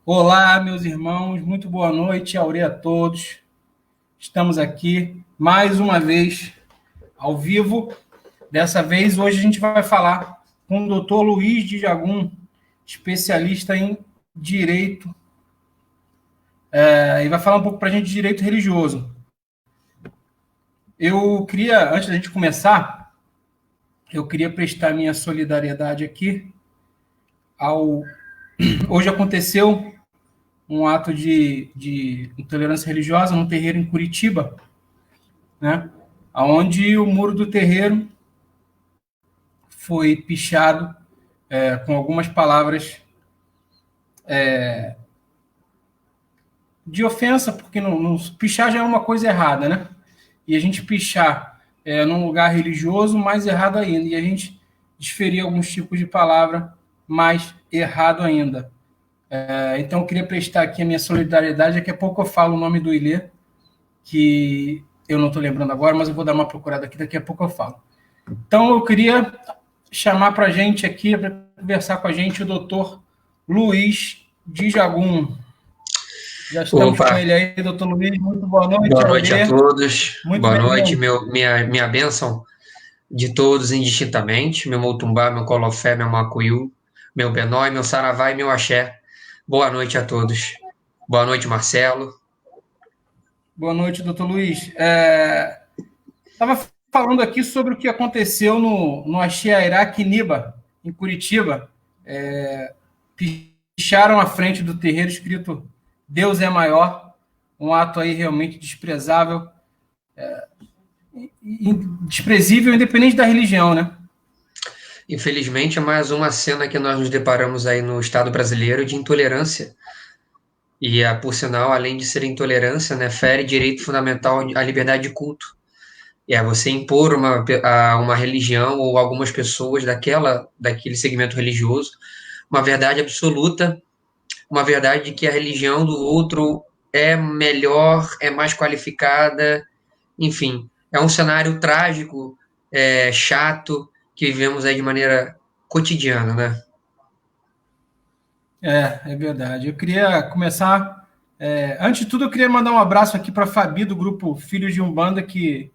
Olá, meus irmãos, muito boa noite, Aure a todos. Estamos aqui mais uma vez ao vivo. Dessa vez, hoje a gente vai falar com o doutor Luiz de Jagum, especialista em direito, e vai falar um pouco para a gente de direito religioso. Eu queria, antes da gente começar, eu queria prestar minha solidariedade aqui ao. Hoje aconteceu um ato de intolerância religiosa num terreiro em Curitiba, né? Onde o muro do terreiro foi pichado com algumas palavras de ofensa, porque pichar já é uma coisa errada, né? E a gente pichar num lugar religioso, mais errado ainda. E a gente desferir alguns tipos de palavra, mais errado ainda. Então, eu queria prestar aqui a minha solidariedade. Daqui a pouco eu falo o nome do Ilê, que eu não estou lembrando agora, mas eu vou dar uma procurada aqui, daqui a pouco eu falo. Então, eu queria chamar para a gente aqui, para conversar com a gente, o doutor Luiz de Jagum. Já estamos com Opa, ele aí, doutor Luiz. Muito boa noite, boa noite a Aurê. todos. Muito Boa noite, bem-vindo. minha bênção de todos indistintamente. Meu motumbá, meu colofé, meu macuiú, meu benói, meu saravá e meu axé. Boa noite a todos. Boa noite, Marcelo. Boa noite, doutor Luiz. Estava falando aqui sobre o que aconteceu no Axé Iraque Niba, em Curitiba. Picharam à frente do terreiro escrito Deus é maior, um ato aí realmente desprezável, desprezível, independente da religião, né? Infelizmente, é mais uma cena que nós nos deparamos aí no Estado brasileiro de intolerância. E, por sinal, além de ser intolerância, né, fere direito fundamental à liberdade de culto. E é você impor uma religião ou algumas pessoas daquele segmento religioso uma verdade absoluta, uma verdade de que a religião do outro é melhor, é mais qualificada, enfim, é um cenário trágico, chato, que vivemos aí de maneira cotidiana, né? É verdade. Eu queria começar. Antes de tudo, eu queria mandar um abraço aqui para a Fabi, do grupo Filhos de Umbanda, que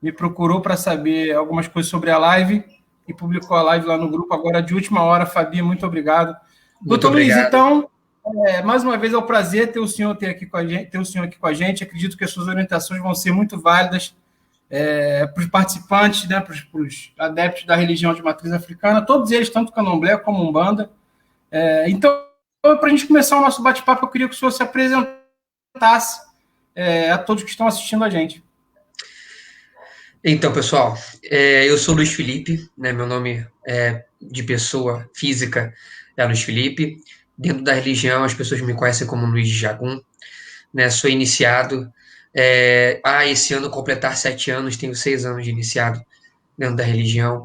me procurou para saber algumas coisas sobre a live e publicou a live lá no grupo agora de última hora. Fabi, muito obrigado. Muito Doutor Luiz, obrigado. então, mais uma vez é um prazer ter o senhor aqui com a gente, ter o senhor aqui com a gente. Acredito que as suas orientações vão ser muito válidas para os participantes, né, para os adeptos da religião de matriz africana, todos eles, tanto candomblé como umbanda. Então, para a gente começar o nosso bate-papo, eu queria que o senhor se apresentasse a todos que estão assistindo a gente. Então, pessoal, eu sou Luiz Felipe, né? Meu nome de pessoa física é Luiz Felipe. Dentro da religião, as pessoas me conhecem como Luiz de Jagum, né? Sou iniciado. Esse ano completar 7 anos, tenho 6 anos de iniciado dentro da religião.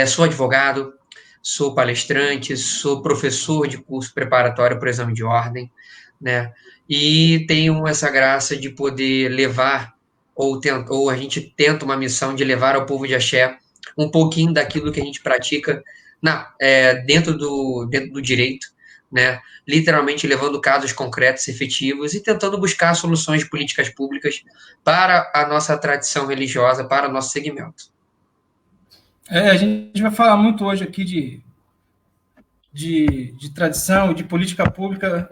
Sou advogado, sou palestrante, sou professor de curso preparatório para o exame de ordem, né? E tenho essa graça de poder levar, ou a gente tenta uma missão de levar ao povo de Axé um pouquinho daquilo que a gente pratica dentro do direito, né? Literalmente levando casos concretos, efetivos e tentando buscar soluções de políticas públicas para a nossa tradição religiosa, para o nosso segmento. A gente vai falar muito hoje aqui de tradição, de política pública.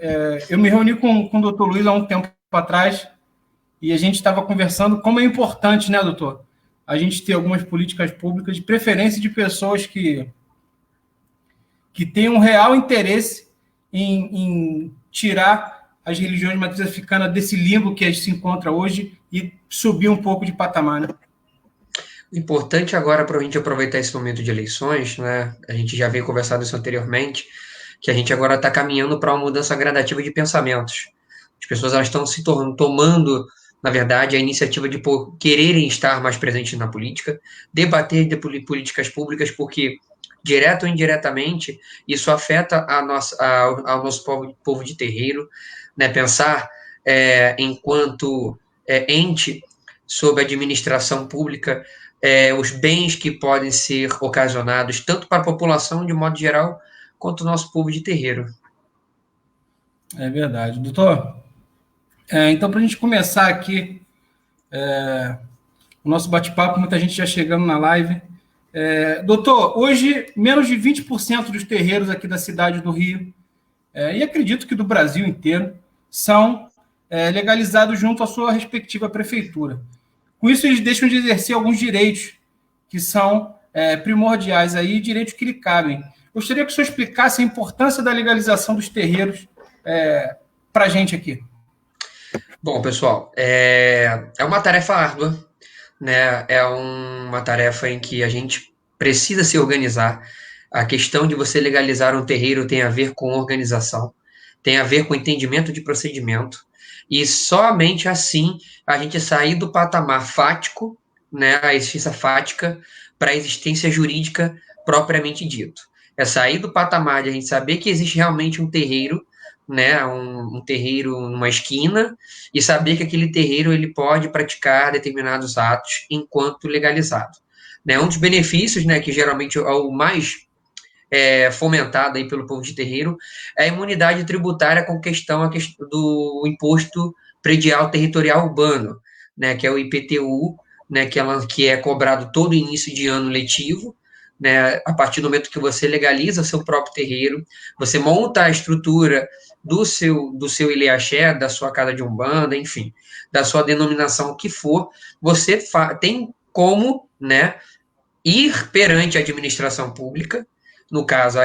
Eu me reuni com o doutor Luiz há um tempo atrás e a gente estava conversando como é importante, né, doutor? A gente ter algumas políticas públicas, de preferência de pessoas que tenham um real interesse em tirar as religiões de matriz africana desse limbo que a gente se encontra hoje e subir um pouco de patamar, né? Importante agora para a gente aproveitar esse momento de eleições, né? A gente já veio conversando isso anteriormente, que a gente agora está caminhando para uma mudança gradativa de pensamentos. As pessoas elas estão tomando, na verdade, a iniciativa de quererem estar mais presentes na política, debater de políticas públicas, porque direto ou indiretamente isso afeta ao nosso povo de terreiro, né? Pensar enquanto ente sob administração pública os bens que podem ser ocasionados tanto para a população de modo geral, quanto o nosso povo de terreiro. É verdade. Doutor, então, para a gente começar aqui o nosso bate-papo, muita gente já chegando na live. Doutor, hoje, menos de 20% dos terreiros aqui da cidade do Rio, e acredito que do Brasil inteiro, são legalizados junto à sua respectiva prefeitura. Com isso, eles deixam de exercer alguns direitos que são primordiais aí, direitos que lhe cabem. Gostaria que o senhor explicasse a importância da legalização dos terreiros para a gente aqui. Bom, pessoal, é uma tarefa árdua, né? É uma tarefa em que a gente precisa se organizar. A questão de você legalizar um terreiro tem a ver com organização, tem a ver com entendimento de procedimento, e somente assim a gente sair do patamar fático, né, a existência fática, para a existência jurídica propriamente dito. É sair do patamar de a gente saber que existe realmente um terreiro, né, um terreiro numa esquina, e saber que aquele terreiro ele pode praticar determinados atos enquanto legalizado. Né? Um dos benefícios, né, que geralmente é o mais fomentado aí pelo povo de terreiro é a imunidade tributária com questão do imposto predial territorial urbano, né, que é o IPTU, né, que é cobrado todo início de ano letivo, né, a partir do momento que você legaliza seu próprio terreiro, você monta a estrutura do seu Ilha-Axé, da sua casa de umbanda, enfim, da sua denominação que for, você tem como, né, ir perante a administração pública, no caso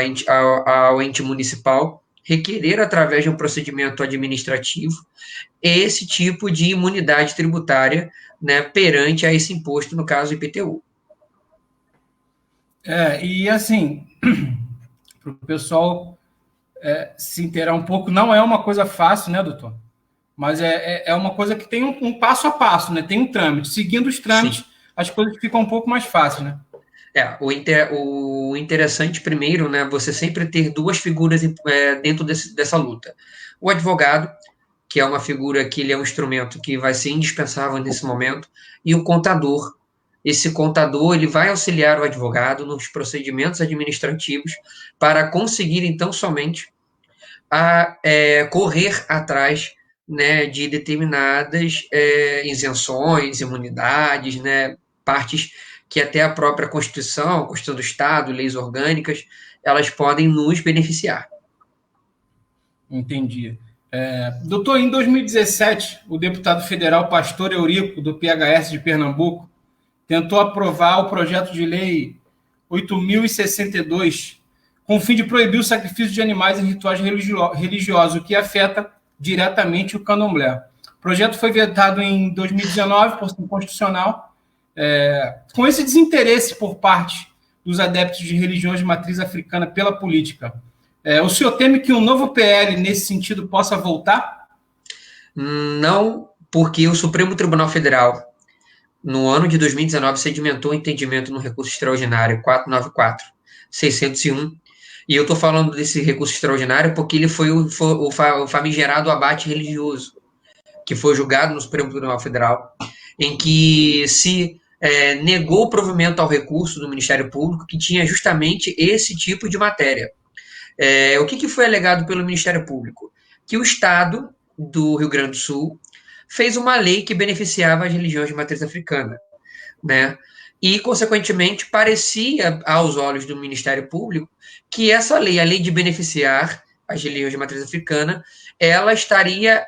ao ente municipal, requerer através de um procedimento administrativo esse tipo de imunidade tributária, né, perante a esse imposto, no caso IPTU. E assim, para o pessoal se inteirar um pouco, não é uma coisa fácil, né, doutor? Mas é uma coisa que tem um passo a passo, né? Tem um trâmite. Seguindo os Sim. trâmites, as coisas ficam um pouco mais fáceis, né? O interessante primeiro, né, você sempre ter duas figuras dentro dessa luta. O advogado, que é uma figura que ele é um instrumento que vai ser indispensável nesse momento, e o contador. Esse contador ele vai auxiliar o advogado nos procedimentos administrativos para conseguir então somente correr atrás, né, de determinadas isenções, imunidades, né, partes que até a própria Constituição, a Constituição do Estado, leis orgânicas, elas podem nos beneficiar. Entendi. Doutor, em 2017, o deputado federal Pastor Eurico, do PHS de Pernambuco, tentou aprovar o projeto de lei 8.062, com o fim de proibir o sacrifício de animais em rituais religiosos, o que afeta diretamente o candomblé. O projeto foi vetado em 2019 por ser inconstitucional, com esse desinteresse por parte dos adeptos de religiões de matriz africana pela política. O senhor teme que um novo PL nesse sentido possa voltar? Não, porque o Supremo Tribunal Federal, no ano de 2019, sedimentou o entendimento no recurso extraordinário 494-601, e eu estou falando desse recurso extraordinário porque ele foi o famigerado abate religioso, que foi julgado no Supremo Tribunal Federal, em que se negou o provimento ao recurso do Ministério Público que tinha justamente esse tipo de matéria. O que foi alegado pelo Ministério Público? Que o Estado do Rio Grande do Sul fez uma lei que beneficiava as religiões de matriz africana, né? E, consequentemente, parecia, aos olhos do Ministério Público, que essa lei, a lei de beneficiar as religiões de matriz africana, ela estaria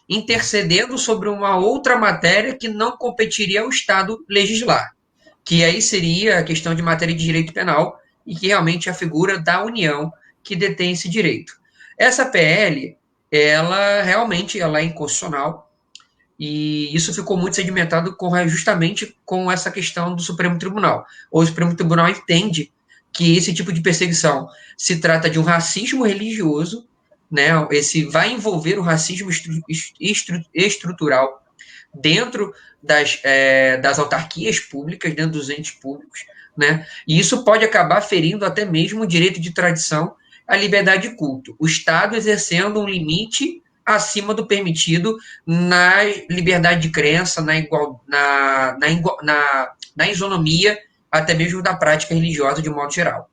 intercedendo sobre uma outra matéria que não competiria ao Estado legislar, que aí seria a questão de matéria de direito penal, e que realmente é a figura da União que detém esse direito. Essa PL, ela realmente ela é inconstitucional, e isso ficou muito sedimentado justamente com essa questão do Supremo Tribunal. O Supremo Tribunal entende que esse tipo de perseguição se trata de um racismo religioso, né? Esse vai envolver o racismo estrutural dentro das autarquias públicas, dentro dos entes públicos, né? E isso pode acabar ferindo até mesmo o direito de tradição à liberdade de culto. O Estado exercendo um limite acima do permitido na liberdade de crença, na isonomia, até mesmo da prática religiosa de um modo geral.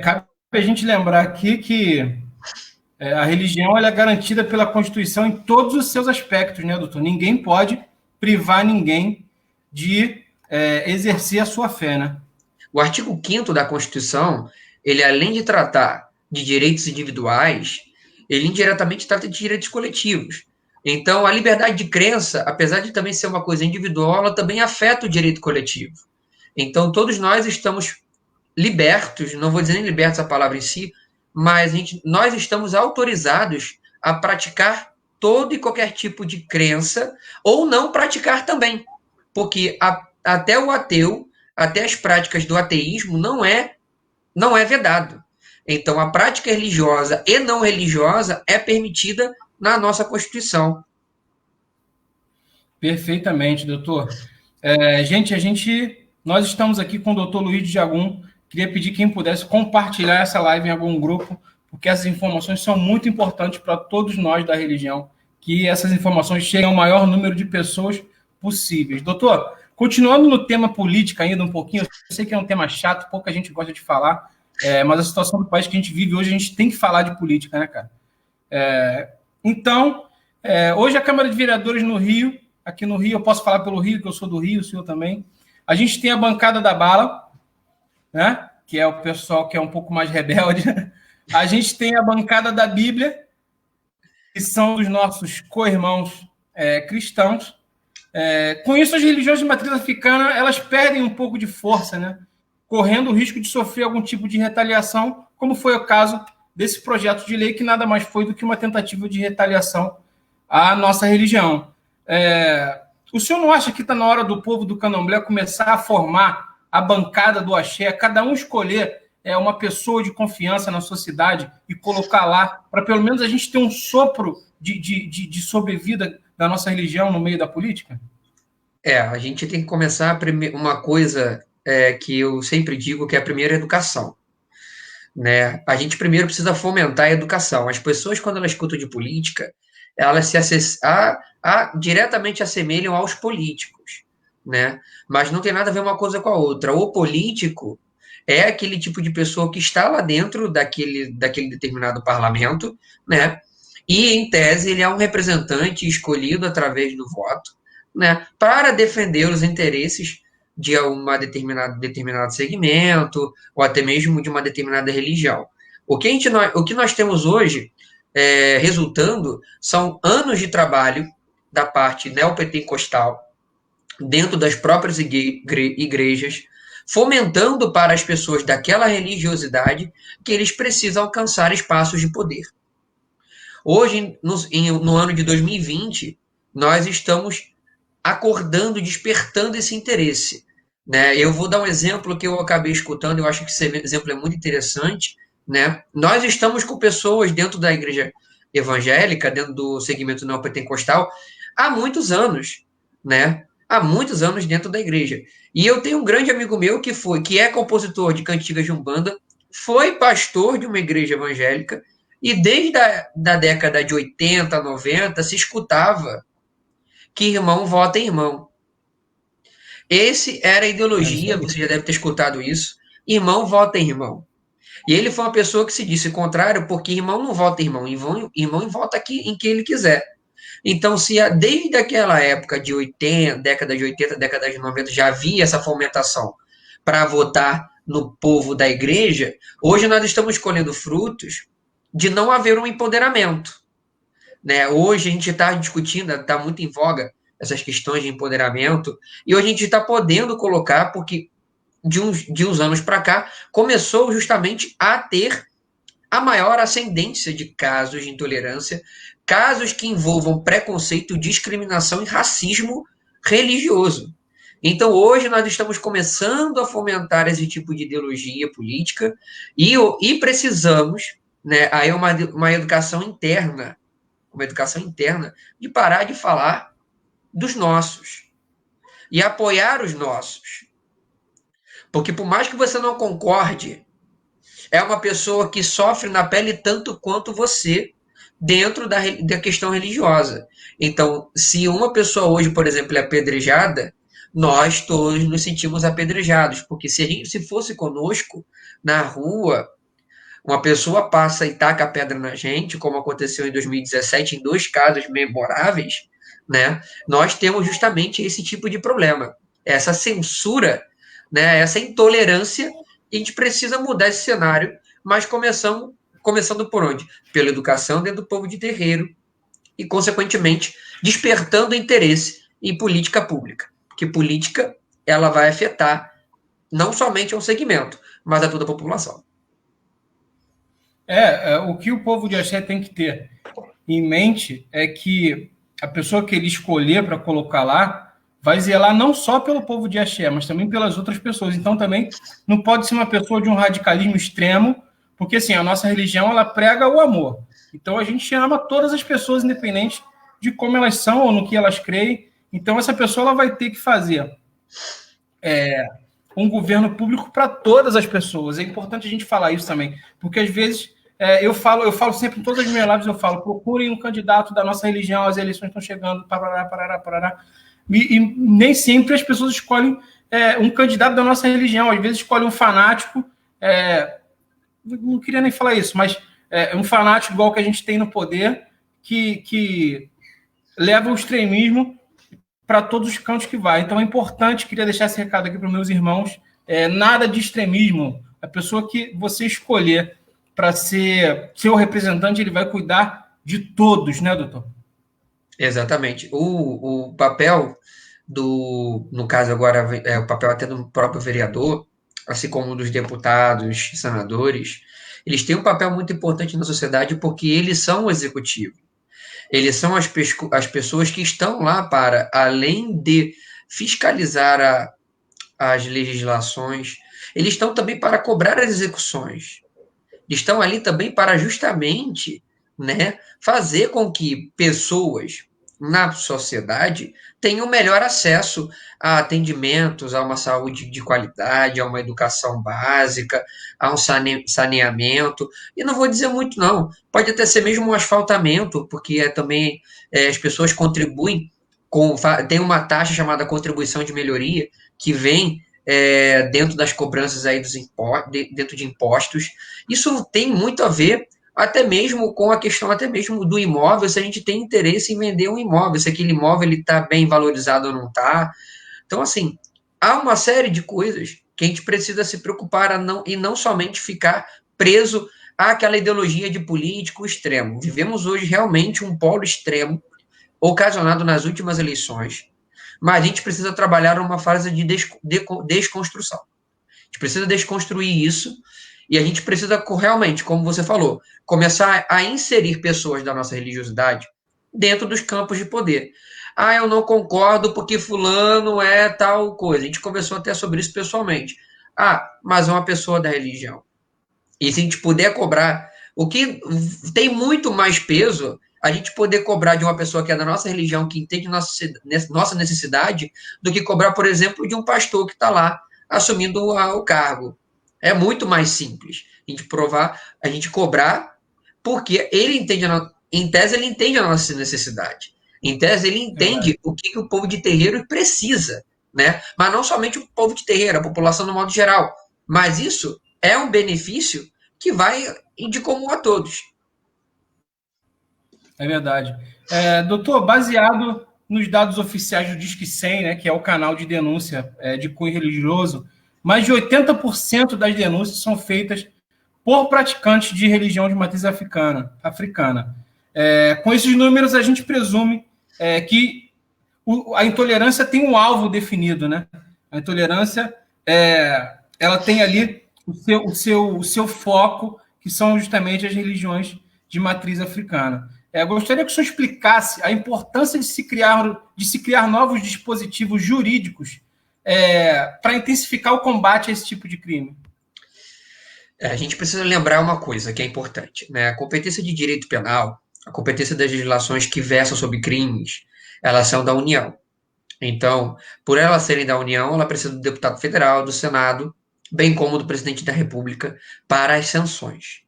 Cabe a gente lembrar aqui que a religião ela é garantida pela Constituição em todos os seus aspectos, né, doutor? Ninguém pode privar ninguém de exercer a sua fé, né? O artigo 5º da Constituição, ele além de tratar de direitos individuais, ele indiretamente trata de direitos coletivos. Então, a liberdade de crença, apesar de também ser uma coisa individual, ela também afeta o direito coletivo. Então, todos nós estamos libertos, não vou dizer nem libertos a palavra em si, mas nós estamos autorizados a praticar todo e qualquer tipo de crença, ou não praticar também. Porque até o ateu, até as práticas do ateísmo não é vedado. Então, a prática religiosa e não religiosa é permitida na nossa Constituição. Perfeitamente, doutor. Nós estamos aqui com o doutor Luiz de Jagum. Queria pedir quem pudesse compartilhar essa live em algum grupo, porque essas informações são muito importantes para todos nós da religião, que essas informações cheguem ao maior número de pessoas possíveis. Doutor, continuando no tema política ainda um pouquinho, eu sei que é um tema chato, pouca gente gosta de falar, mas a situação do país que a gente vive hoje, a gente tem que falar de política, né, cara? Então, hoje a Câmara de Vereadores no Rio, aqui no Rio, eu posso falar pelo Rio, que eu sou do Rio, o senhor também, a gente tem a bancada da bala, né? Que é o pessoal que é um pouco mais rebelde. A gente tem a bancada da Bíblia, que são os nossos co-irmãos cristãos. Com isso, as religiões de matriz africana elas perdem um pouco de força, né? Correndo o risco de sofrer algum tipo de retaliação, como foi o caso desse projeto de lei, que nada mais foi do que uma tentativa de retaliação à nossa religião. O senhor não acha que está na hora do povo do Candomblé começar a formar a bancada do axé, cada um escolher uma pessoa de confiança na sociedade e colocar lá, para pelo menos a gente ter um sopro de sobrevida da nossa religião no meio da política? A gente tem que começar uma coisa que eu sempre digo, que é a primeira educação. Né? A gente primeiro precisa fomentar a educação. As pessoas, quando elas escutam de política, elas diretamente assemelham aos políticos, né? Mas não tem nada a ver uma coisa com a outra. O político é aquele tipo de pessoa que está lá dentro daquele determinado parlamento, né? E, em tese, ele é um representante escolhido através do voto, né? Para defender os interesses de uma determinado segmento, ou até mesmo de uma determinada religião. O que nós temos hoje, resultando, são anos de trabalho da parte neopentecostal, dentro das próprias igrejas, fomentando para as pessoas daquela religiosidade que eles precisam alcançar espaços de poder. Hoje, no ano de 2020, nós estamos acordando, despertando esse interesse. Né? Eu vou dar um exemplo que eu acabei escutando, eu acho que esse exemplo é muito interessante. Né? Nós estamos com pessoas dentro da igreja evangélica, dentro do segmento neopentecostal, há muitos anos. Né? Há muitos anos dentro da igreja. E eu tenho um grande amigo meu que é compositor de cantigas de Umbanda, foi pastor de uma igreja evangélica, e desde da década de 80, 90, se escutava que irmão vota em irmão. Esse era a ideologia, você já deve ter escutado isso, irmão vota em irmão. E ele foi uma pessoa que se disse contrário, porque irmão não vota em irmão, irmão vota em quem ele quiser. Então, se desde aquela época de 80, década de 80, década de 90, já havia essa fomentação para votar no povo da igreja, hoje nós estamos colhendo frutos de não haver um empoderamento. Né? Hoje a gente está discutindo, está muito em voga essas questões de empoderamento, e hoje a gente está podendo colocar, porque de uns anos para cá, começou justamente a ter a maior ascendência de casos de intolerância, casos que envolvam preconceito, discriminação e racismo religioso. Então, hoje nós estamos começando a fomentar esse tipo de ideologia política e precisamos, né, aí uma educação interna, de parar de falar dos nossos e apoiar os nossos. Porque por mais que você não concorde, é uma pessoa que sofre na pele tanto quanto você dentro da questão religiosa. Então, se uma pessoa hoje, por exemplo, é apedrejada, nós todos nos sentimos apedrejados, porque se fosse conosco na rua, uma pessoa passa e taca a pedra na gente, como aconteceu em 2017, em 2 casos memoráveis, né? Nós temos justamente esse tipo de problema, essa censura, né? Essa intolerância, e a gente precisa mudar esse cenário, mas começando por onde? Pela educação dentro do povo de terreiro e, consequentemente, despertando interesse em política pública, porque política ela vai afetar não somente um segmento, mas a toda a população. O que o povo de Axé tem que ter em mente é que a pessoa que ele escolher para colocar lá vai zelar não só pelo povo de Axé, mas também pelas outras pessoas. Então, também não pode ser uma pessoa de um radicalismo extremo, porque assim, a nossa religião ela prega o amor. Então, a gente ama todas as pessoas, independente de como elas são ou no que elas creem. Então, essa pessoa ela vai ter que fazer um governo público para todas as pessoas. É importante a gente falar isso também, porque às vezes eu falo sempre em todas as minhas lives, eu falo, procurem um candidato da nossa religião, as eleições estão chegando, parará, parará, parará. E nem sempre as pessoas escolhem um candidato da nossa religião, às vezes escolhem um fanático, não queria nem falar isso, mas um fanático igual que a gente tem no poder, que leva o extremismo para todos os cantos que vai. Então é importante, queria deixar esse recado aqui para os meus irmãos, nada de extremismo. A pessoa que você escolher para ser seu representante, ele vai cuidar de todos, né, doutor? Exatamente. O papel no caso agora, o papel até do próprio vereador, assim como dos deputados, senadores, eles têm um papel muito importante na sociedade porque eles são o executivo. Eles são as pessoas que estão lá para, além de fiscalizar as legislações, eles estão também para cobrar as execuções. Estão ali também para justamente, né, fazer com que pessoas na sociedade tenham melhor acesso a atendimentos, a uma saúde de qualidade, a uma educação básica, a um saneamento. E não vou dizer muito, não. Pode até ser mesmo um asfaltamento, porque também as pessoas contribuem tem uma taxa chamada contribuição de melhoria que vem dentro das cobranças aí dentro de impostos. Isso tem muito a ver até mesmo com a questão até mesmo do imóvel, se a gente tem interesse em vender um imóvel, se aquele imóvel está bem valorizado ou não está. Então, assim, há uma série de coisas que a gente precisa se preocupar e não somente ficar preso àquela ideologia de político extremo. Vivemos hoje realmente um polo extremo ocasionado nas últimas eleições, mas a gente precisa trabalhar numa fase de desconstrução. A gente precisa desconstruir isso e a gente precisa realmente, como você falou, começar a inserir pessoas da nossa religiosidade dentro dos campos de poder. Ah, eu não concordo porque fulano é tal coisa. A gente conversou até sobre isso pessoalmente. Ah, mas é uma pessoa da religião. E se a gente puder cobrar, o que tem muito mais peso, a gente poder cobrar de uma pessoa que é da nossa religião, que entende nossa necessidade, do que cobrar, por exemplo, de um pastor que está lá assumindo o cargo. É muito mais simples a gente cobrar, porque ele entende, em tese, ele entende a nossa necessidade. Em tese, ele entende o que o povo de terreiro precisa, né? Mas não somente o povo de terreiro, a população no modo geral. Mas isso é um benefício que vai de comum a todos. É verdade. Doutor, baseado nos dados oficiais do Disque 100, né, que é o canal de denúncia de cunho religioso, mais de 80% das denúncias são feitas por praticantes de religião de matriz africana. Com esses números, a gente presume que a intolerância tem um alvo definido, né? A intolerância ela tem ali o seu foco, que são justamente as religiões de matriz africana. Gostaria que o senhor explicasse a importância de se criar novos dispositivos jurídicos para intensificar o combate a esse tipo de crime. A gente precisa lembrar uma coisa que é importante, né? A competência de direito penal, a competência das legislações que versam sobre crimes, elas são da União. Então, por elas serem da União, ela precisa do deputado federal, do Senado, bem como do presidente da República, para as sanções.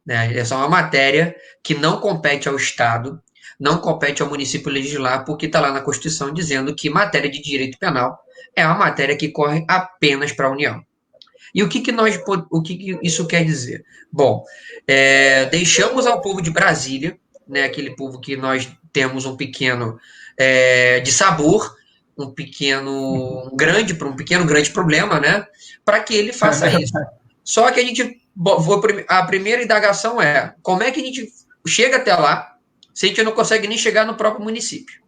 Né? Essa é uma matéria que não compete ao Estado, não compete ao município legislar, porque está lá na Constituição dizendo que matéria de direito penal é uma matéria que corre apenas para a União. E o que isso quer dizer? Bom, deixamos ao povo de Brasília, né, aquele povo que nós temos um pequeno de sabor, um pequeno grande problema, né, para que ele É faça isso. verdade. Só que a primeira indagação é como é que a gente chega até lá se a gente não consegue nem chegar no próprio município?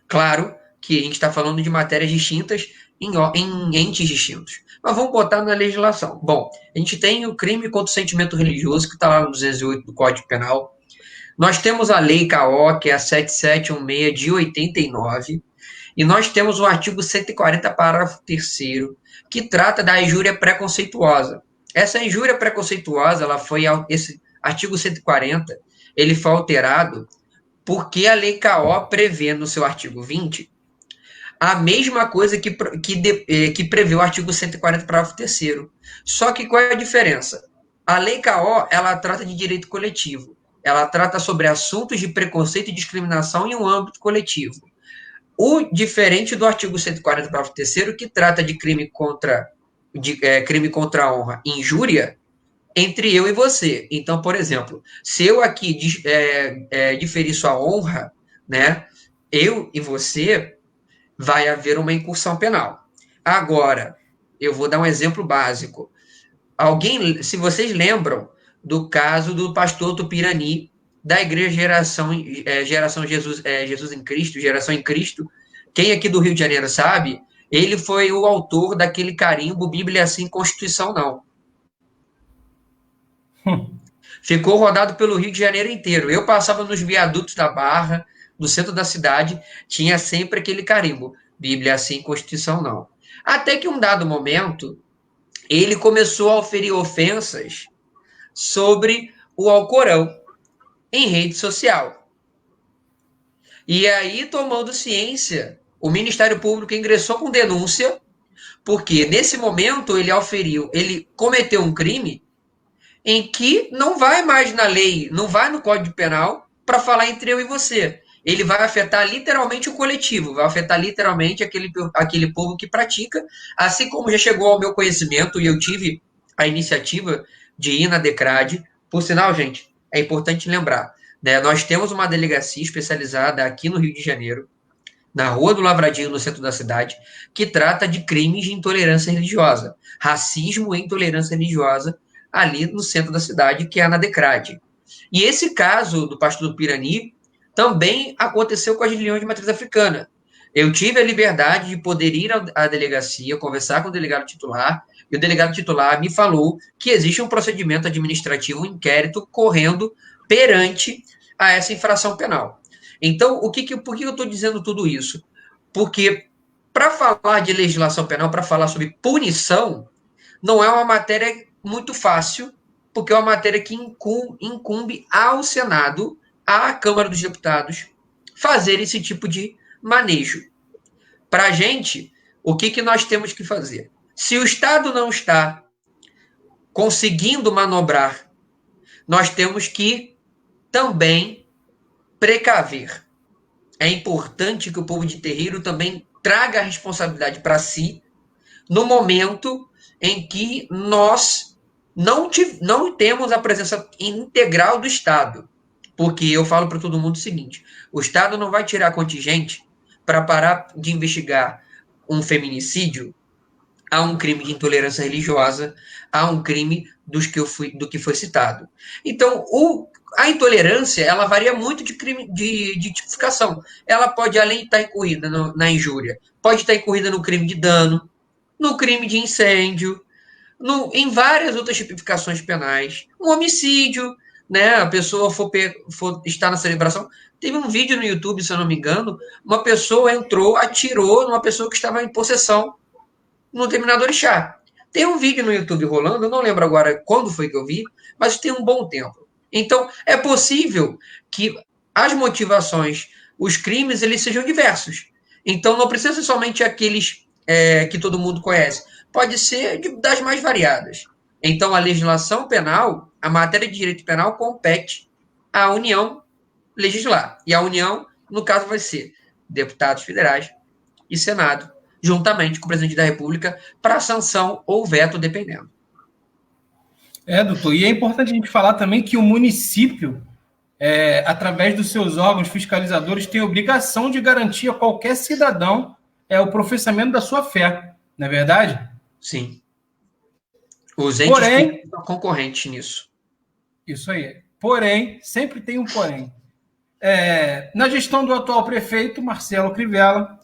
Claro que a gente está falando de matérias distintas em entes distintos. Mas vamos botar na legislação. Bom, a gente tem o crime contra o sentimento religioso, que está lá no 208 do Código Penal. Nós temos a Lei KO, que é a 7716 de 89. E nós temos o artigo 140, parágrafo 3º, que trata da injúria preconceituosa. Essa injúria preconceituosa, esse artigo 140, ele foi alterado porque a Lei KO prevê no seu artigo 20 a mesma coisa que prevê o artigo 140, parágrafo 3º. Só que qual é a diferença? A Lei KO, ela trata de direito coletivo. Ela trata sobre assuntos de preconceito e discriminação em um âmbito coletivo. O diferente do artigo 140, parágrafo 3º, que trata de crime contra a honra e injúria entre eu e você. Então, por exemplo, se eu aqui diferir sua honra, né, eu e você, vai haver uma incursão penal. Agora, eu vou dar um exemplo básico. Se vocês lembram do caso do pastor Tupirani, da igreja Geração Jesus em Cristo, Geração em Cristo, quem aqui do Rio de Janeiro sabe, ele foi o autor daquele carimbo Bíblia Sim, Constituição Não. Ficou rodado pelo Rio de Janeiro inteiro. Eu passava nos viadutos da Barra, no centro da cidade, tinha sempre aquele carimbo: Bíblia sim, Constituição não. Até que um dado momento, ele começou a oferir ofensas sobre o Alcorão em rede social. E aí, tomando ciência, o Ministério Público ingressou com denúncia, porque nesse momento ele cometeu um crime em que não vai mais na lei, não vai no Código Penal para falar entre eu e você. Ele vai afetar literalmente o coletivo, vai afetar literalmente aquele povo que pratica, assim como já chegou ao meu conhecimento e eu tive a iniciativa de ir na DECRAD. Por sinal, gente, é importante lembrar, né, nós temos uma delegacia especializada aqui no Rio de Janeiro, na Rua do Lavradinho, no centro da cidade, que trata de crimes de intolerância religiosa, racismo e intolerância religiosa, ali no centro da cidade, que é na DECRAD. E esse caso do pastor do Pirani também aconteceu com as religiões de matriz africana. Eu tive a liberdade de poder ir à delegacia, conversar com o delegado titular, e o delegado titular me falou que existe um procedimento administrativo, um inquérito correndo perante a essa infração penal. Então, por que eu estou dizendo tudo isso? Porque para falar de legislação penal, para falar sobre punição, não é uma matéria muito fácil, porque é uma matéria que incumbe ao Senado, à Câmara dos Deputados, fazer esse tipo de manejo. Para a gente, o que nós temos que fazer? Se o Estado não está conseguindo manobrar, nós temos que também precaver. É importante que o povo de terreiro também traga a responsabilidade para si no momento em que nós não temos a presença integral do Estado. Porque eu falo para todo mundo o seguinte: o Estado não vai tirar contingente para parar de investigar um feminicídio, a um crime de intolerância religiosa, a um crime do que foi citado. Então, a intolerância, ela varia muito de crime de tipificação. Ela pode, além de estar incorrida na injúria, pode estar incorrida no crime de dano, no crime de incêndio, em várias outras tipificações penais. Um homicídio, né? A pessoa for estar na celebração. Teve um vídeo no YouTube, se eu não me engano, uma pessoa entrou, atirou numa pessoa que estava em possessão no determinado orixá. Tem um vídeo no YouTube rolando, eu não lembro agora quando foi que eu vi, mas tem um bom tempo. Então, é possível que as motivações, os crimes, eles sejam diversos. Então, não precisa ser somente aqueles que todo mundo conhece. Pode ser das mais variadas. Então, a legislação penal, a matéria de direito penal, compete à União legislar. E a União, no caso, vai ser deputados federais e Senado, juntamente com o presidente da República, para sanção ou veto, dependendo. Doutor. E é importante a gente falar também que o município, através dos seus órgãos fiscalizadores, tem obrigação de garantir a qualquer cidadão o professamento da sua fé, não é verdade? Sim. Os entes Porém, são concorrentes nisso. Isso aí. Porém, sempre tem um porém. Na gestão do atual prefeito, Marcelo Crivella,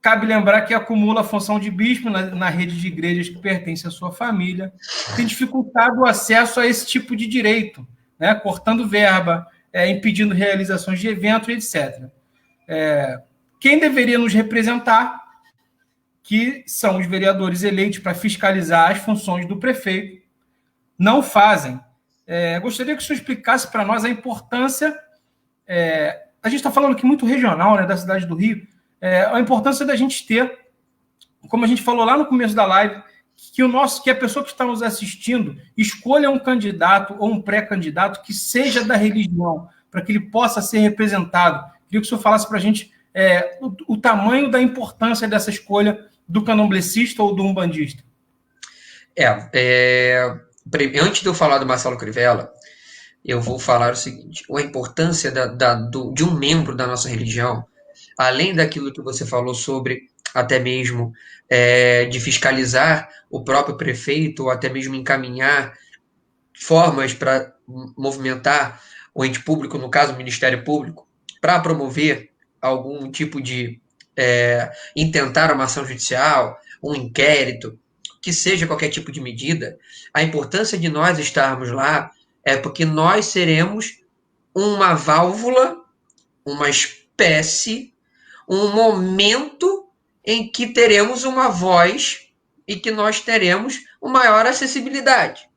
cabe lembrar que acumula a função de bispo na rede de igrejas que pertence à sua família, tem dificultado o acesso a esse tipo de direito, né? Cortando verba, impedindo realizações de eventos, etc. Quem deveria nos representar, que são os vereadores eleitos para fiscalizar as funções do prefeito, não fazem. Gostaria que o senhor explicasse para nós a importância, a gente está falando aqui muito regional, né, da cidade do Rio, a importância da gente ter, como a gente falou lá no começo da live, que a pessoa que está nos assistindo escolha um candidato ou um pré-candidato que seja da religião, para que ele possa ser representado. Queria que o senhor falasse para a gente o tamanho da importância dessa escolha do candomblessista ou do umbandista. Antes de eu falar do Marcelo Crivella, eu vou falar o seguinte: a importância de um membro da nossa religião, além daquilo que você falou sobre até mesmo de fiscalizar o próprio prefeito, ou até mesmo encaminhar formas para movimentar o ente público, no caso o Ministério Público, para promover algum tipo de intentar uma ação judicial, um inquérito, que seja qualquer tipo de medida. A importância de nós estarmos lá é porque nós seremos uma válvula, uma espécie, um momento em que teremos uma voz e que nós teremos uma maior acessibilidade.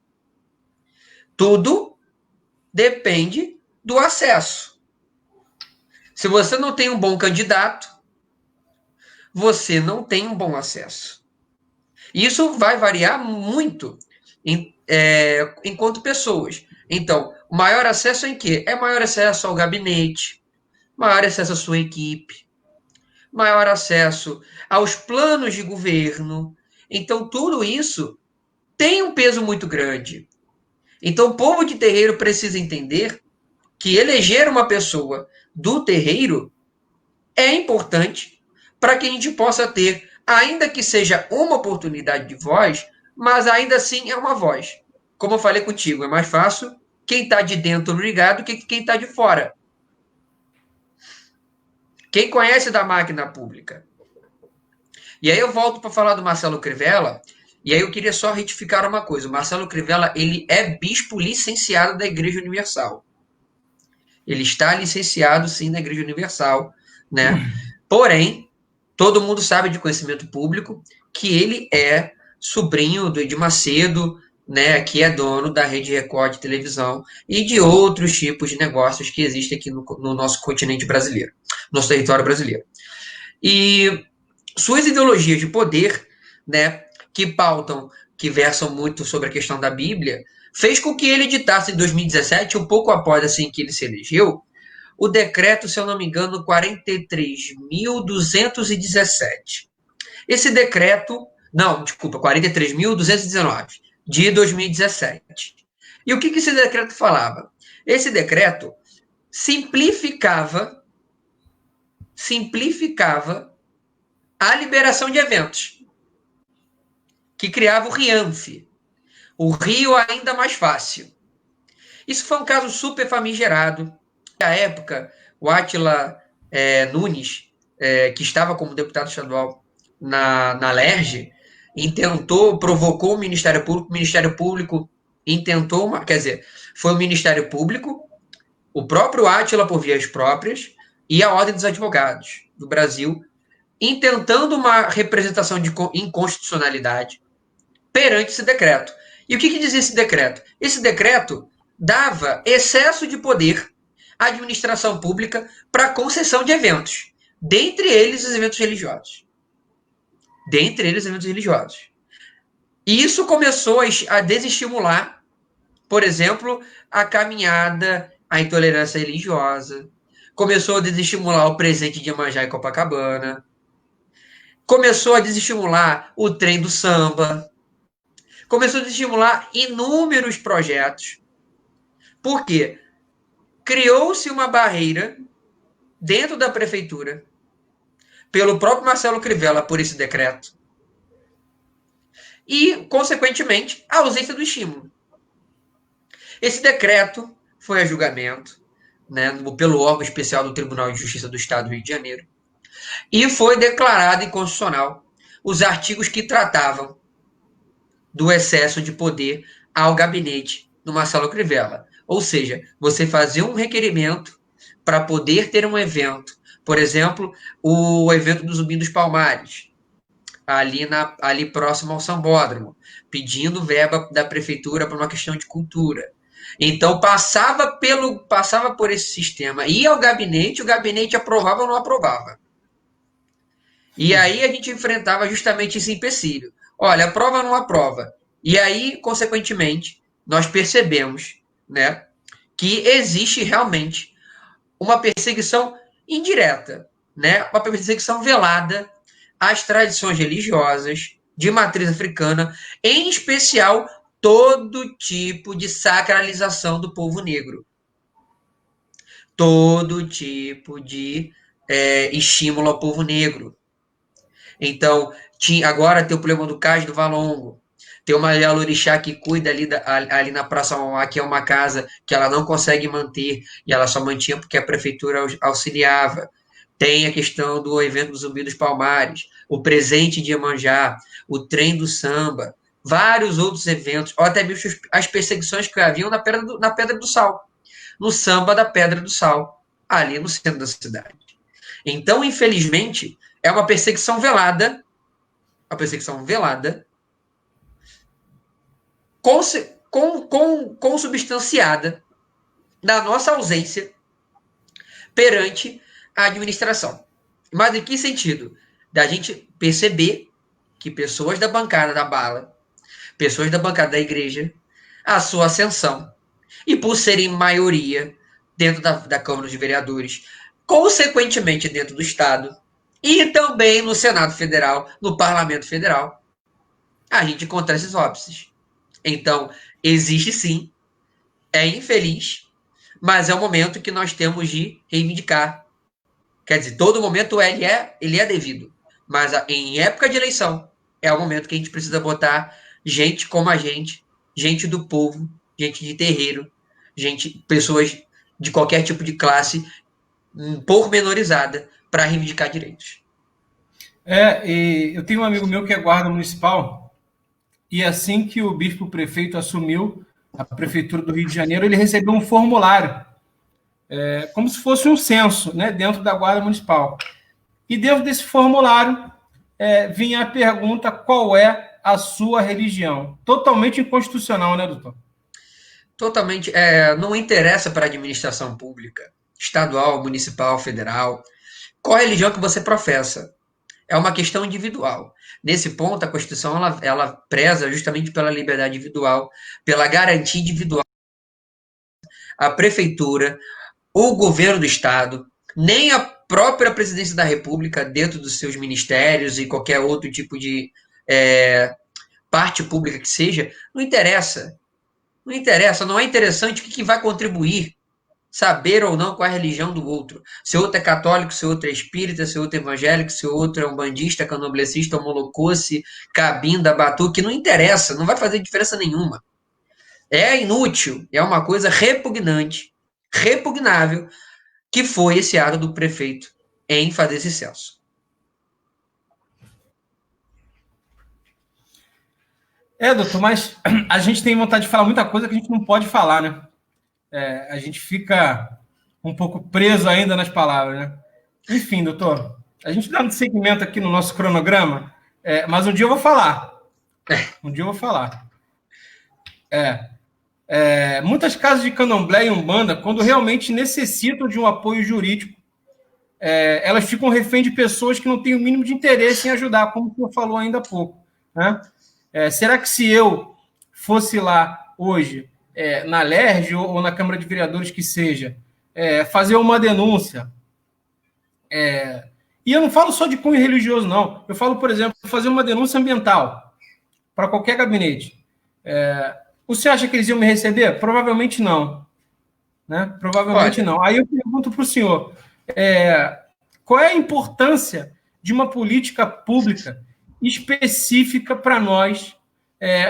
Tudo depende do acesso. Se você não tem um bom candidato, você não tem um bom acesso. Isso vai variar muito enquanto pessoas. Então, maior acesso em quê? Maior acesso ao gabinete, maior acesso à sua equipe, maior acesso aos planos de governo. Então, tudo isso tem um peso muito grande. Então, o povo de terreiro precisa entender que eleger uma pessoa do terreiro é importante para que a gente possa ter, ainda que seja uma oportunidade de voz, mas ainda assim é uma voz. Como eu falei contigo, é mais fácil quem está de dentro ligado que quem está de fora. Quem conhece da máquina pública. E aí eu volto para falar do Marcelo Crivella, e aí eu queria só retificar uma coisa. O Marcelo Crivella, ele é bispo licenciado da Igreja Universal. Ele está licenciado, sim, na Igreja Universal, né? Porém, todo mundo sabe de conhecimento público que ele é sobrinho do Edir Macedo, né, que é dono da Rede Record de televisão e de outros tipos de negócios que existem aqui no nosso continente brasileiro, nosso território brasileiro. E suas ideologias de poder, né, que versam muito sobre a questão da Bíblia, fez com que ele editasse em 2017, um pouco após assim que ele se elegeu, o decreto, se eu não me engano, 43.217. Esse decreto, não, desculpa, 43.219, de 2017. E o que esse decreto falava? Esse decreto simplificava a liberação de eventos, que criava o RIANF, o Rio Ainda Mais Fácil. Isso foi um caso super famigerado. Na época, o Átila Nunes, que estava como deputado estadual na LERJ, provocou o Ministério Público foi o Ministério Público, o próprio Átila por vias próprias e a Ordem dos Advogados do Brasil, intentando uma representação de inconstitucionalidade perante esse decreto. E o que dizia esse decreto? Esse decreto dava excesso de poder à administração pública para concessão de eventos, dentre eles os eventos religiosos. E isso começou a desestimular, por exemplo, a caminhada à intolerância religiosa, começou a desestimular o presente de Iemanjá e Copacabana. começou a desestimular o trem do samba, começou a desestimular inúmeros projetos. Por quê? Criou-se uma barreira dentro da prefeitura, pelo próprio Marcelo Crivella, por esse decreto, e, consequentemente, a ausência do estímulo. Esse decreto foi a julgamento, né, pelo órgão especial do Tribunal de Justiça do Estado do Rio de Janeiro, e foi declarado inconstitucional os artigos que tratavam do excesso de poder ao gabinete do Marcelo Crivella. Ou seja, você fazer um requerimento para poder ter um evento, por exemplo, o evento do Zumbi dos Palmares, ali próximo ao Sambódromo, pedindo verba da prefeitura para uma questão de cultura. Então passava por esse sistema, ia ao gabinete, o gabinete aprovava ou não aprovava. E aí a gente enfrentava justamente esse empecilho. Olha, aprova ou não aprova? E aí, consequentemente, nós percebemos, né, que existe realmente uma perseguição indireta, né, uma perseguição velada às tradições religiosas de matriz africana, em especial todo tipo de sacralização do povo negro. Todo tipo de estímulo ao povo negro. Então, agora tem o problema do Cais do Valongo. Tem uma Yalorixá que cuida ali na Praça Mauá, que é uma casa que ela não consegue manter, e ela só mantinha porque a prefeitura auxiliava. Tem a questão do evento do Zumbi dos Palmares, o presente de Iemanjá, o trem do samba, vários outros eventos, ou até mesmo as perseguições que haviam na Pedra do Sal, no samba da Pedra do Sal, ali no centro da cidade. Então, infelizmente, é uma perseguição velada, consubstanciada da nossa ausência perante a administração. Mas em que sentido? Da gente perceber que pessoas da bancada da bala, pessoas da bancada da igreja, a sua ascensão, e por serem maioria dentro da Câmara de Vereadores, consequentemente dentro do Estado, e também no Senado Federal, no Parlamento Federal, a gente encontra esses óbices. Então, existe sim, é infeliz, mas é o momento que nós temos de reivindicar. Quer dizer, todo momento ele é devido, mas em época de eleição é o momento que a gente precisa botar gente como a gente do povo, gente de terreiro, pessoas de qualquer tipo de classe, um pouco menorizada, para reivindicar direitos. E eu tenho um amigo meu que é guarda municipal, e assim que o bispo prefeito assumiu a prefeitura do Rio de Janeiro, ele recebeu um formulário, como se fosse um censo, né, dentro da guarda municipal. E dentro desse formulário vinha a pergunta: qual é a sua religião? Totalmente inconstitucional, né, doutor? Totalmente. Não interessa para a administração pública, estadual, municipal, federal, qual a religião que você professa. É uma questão individual. Nesse ponto, a Constituição ela preza justamente pela liberdade individual, pela garantia individual. A prefeitura, o governo do Estado, nem a própria presidência da República, dentro dos seus ministérios e qualquer outro tipo de parte pública que seja, não interessa. Não interessa, não é interessante o que vai contribuir saber ou não qual é a religião do outro. Se o outro é católico, se o outro é espírita, se o outro é evangélico, se o outro é um bandista, candomblessista, molocosse, cabinda, batuque, não interessa, não vai fazer diferença nenhuma. É inútil, é uma coisa repugnante, repugnável, que foi esse ato do prefeito em fazer esse censo. Doutor, mas a gente tem vontade de falar muita coisa que a gente não pode falar, né? A gente fica um pouco preso ainda nas palavras, né? Enfim, doutor, a gente dá um segmento aqui no nosso cronograma, mas um dia eu vou falar. Um dia eu vou falar. Muitas casas de candomblé e umbanda, quando realmente necessitam de um apoio jurídico, elas ficam refém de pessoas que não têm o mínimo de interesse em ajudar, como o senhor falou ainda há pouco, né? Será que se eu fosse lá hoje, na LERJ ou na Câmara de Vereadores que seja, fazer uma denúncia, E eu não falo só de cunho religioso, não. Eu falo, por exemplo, fazer uma denúncia ambiental para qualquer gabinete. Você acha que eles iam me receber? Provavelmente não. Né? Provavelmente Olha, não. Aí eu pergunto para o senhor, qual é a importância de uma política pública específica para nós,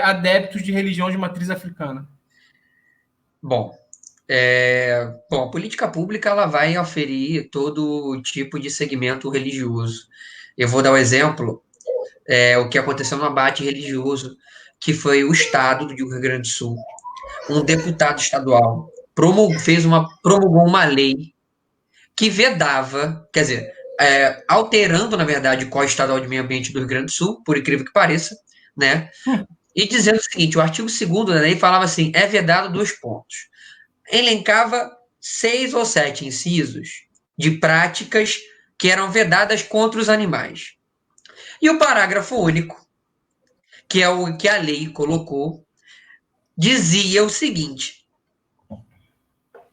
adeptos de religião de matriz africana? bom, a política pública ela vai oferir todo tipo de segmento religioso. Eu vou dar o exemplo, o que aconteceu no abate religioso, que foi o Estado do Rio Grande do Sul. Um deputado estadual promulgou uma lei que vedava, quer dizer, alterando, na verdade, o Código Estadual de Meio Ambiente do Rio Grande do Sul, por incrível que pareça, né? E dizendo o seguinte, o artigo 2º da lei falava assim, é vedado 2 pontos. Elencava 6 ou 7 incisos de práticas que eram vedadas contra os animais. E o parágrafo único, que é o que a lei colocou, dizia o seguinte: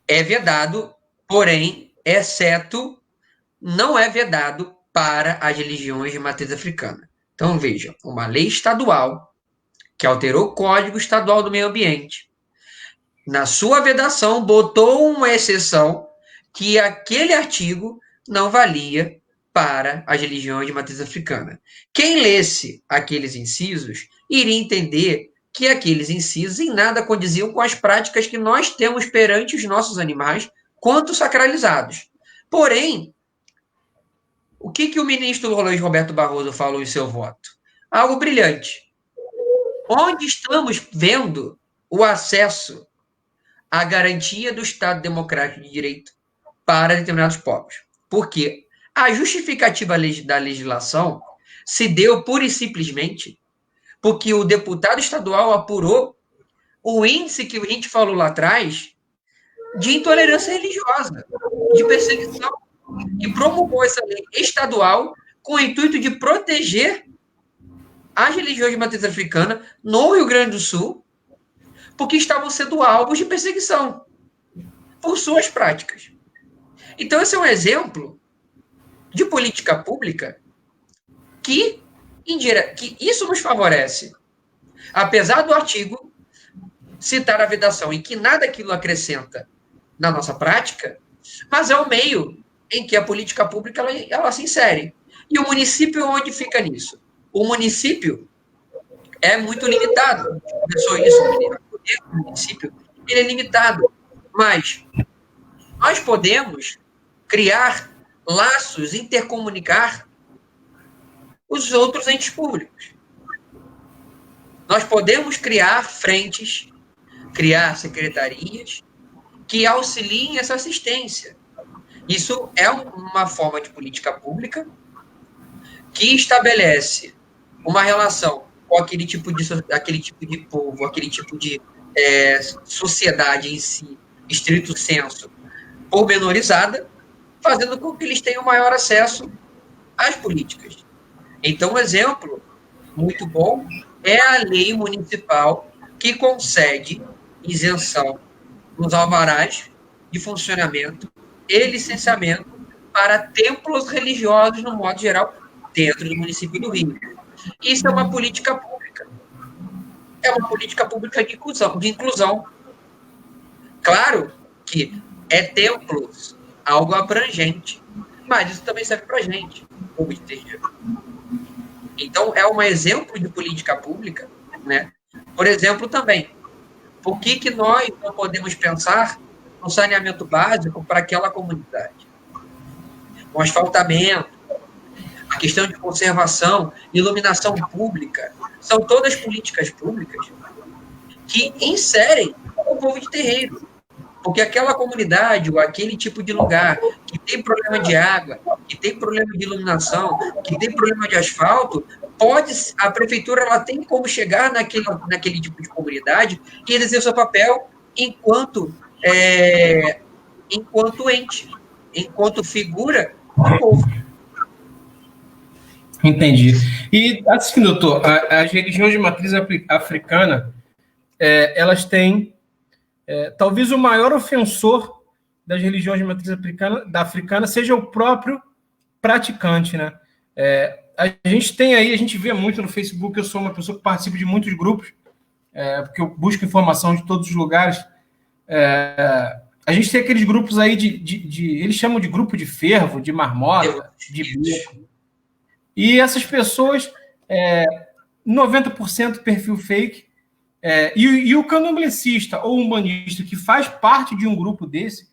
é vedado, porém, exceto, não é vedado para as religiões de matriz africana. Então, veja, uma lei estadual que alterou o Código Estadual do Meio Ambiente, na sua vedação, botou uma exceção que aquele artigo não valia para as religiões de matriz africana. Quem lesse aqueles incisos iria entender que aqueles incisos em nada condiziam com as práticas que nós temos perante os nossos animais, quanto sacralizados. Porém, o que o ministro Luiz Roberto Barroso falou em seu voto? Algo brilhante. Onde estamos vendo o acesso à garantia do Estado Democrático de Direito para determinados povos? Porque a justificativa da legislação se deu pura e simplesmente porque o deputado estadual apurou o índice que a gente falou lá atrás de intolerância religiosa, de perseguição, e promulgou essa lei estadual com o intuito de proteger as religiões de matriz africana no Rio Grande do Sul, porque estavam sendo alvos de perseguição por suas práticas. Então, esse é um exemplo de política pública que isso nos favorece. Apesar do artigo citar a vedação e que nada aquilo acrescenta na nossa prática, mas é o meio em que a política pública ela se insere. E o município onde fica nisso? O município é muito limitado. Começou isso, o município ele é limitado. Mas nós podemos criar laços, intercomunicar os outros entes públicos. Nós podemos criar frentes, criar secretarias que auxiliem essa assistência. Isso é uma forma de política pública que estabelece uma relação com aquele tipo de povo, aquele tipo de sociedade em si, estrito senso, pormenorizada, fazendo com que eles tenham maior acesso às políticas. Então, um exemplo muito bom é a lei municipal que concede isenção nos alvarás de funcionamento e licenciamento para templos religiosos, no modo geral, dentro do município do Rio. Isso é uma política pública. É uma política pública de inclusão. Claro que templos algo abrangente, mas isso também serve para a gente, povo de terreiro. Então, é um exemplo de política pública, né? Por exemplo, também, por que nós não podemos pensar no saneamento básico para aquela comunidade? O asfaltamento, a questão de conservação, iluminação pública, são todas políticas públicas que inserem o povo de terreiro. Porque aquela comunidade ou aquele tipo de lugar que tem problema de água, que tem problema de iluminação, que tem problema de asfalto, a prefeitura ela tem como chegar naquele tipo de comunidade e exercer o seu papel enquanto ente, enquanto figura do povo. Entendi. E assim, doutor, as religiões de matriz africana, elas têm talvez o maior ofensor das religiões de matriz africana seja o próprio praticante, né? A gente tem aí, a gente vê muito no Facebook, eu sou uma pessoa que participa de muitos grupos, porque eu busco informação de todos os lugares. A gente tem aqueles grupos aí eles chamam de grupo de fervo, de marmota, de beco. E essas pessoas, 90% perfil fake, e o candomblessista ou umbandista que faz parte de um grupo desse,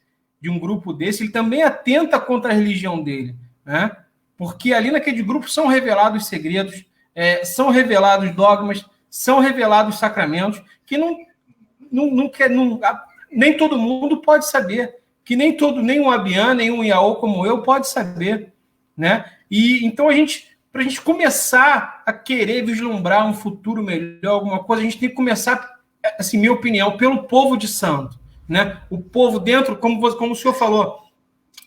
ele também atenta contra a religião dele, né? Porque ali naquele grupo são revelados segredos, são revelados dogmas, são revelados sacramentos que nem todo mundo pode saber, que nem um Abian, nem um Iaô como eu pode saber, né? E então para a gente começar a querer vislumbrar um futuro melhor, alguma coisa, a gente tem que começar, assim, minha opinião, pelo povo de santo, né? O povo dentro, como o senhor falou,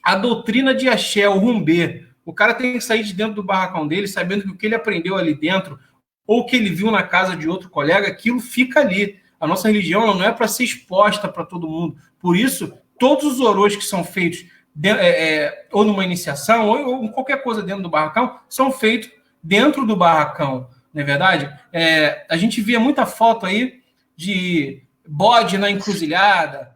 a doutrina de axé, o rumbê, o cara tem que sair de dentro do barracão dele, sabendo que o que ele aprendeu ali dentro, ou o que ele viu na casa de outro colega, aquilo fica ali. A nossa religião não é para ser exposta para todo mundo. Por isso, todos os orôs que são feitos ou numa iniciação, ou qualquer coisa dentro do barracão, são feitos dentro do barracão, não é verdade? A gente via muita foto aí de bode na encruzilhada,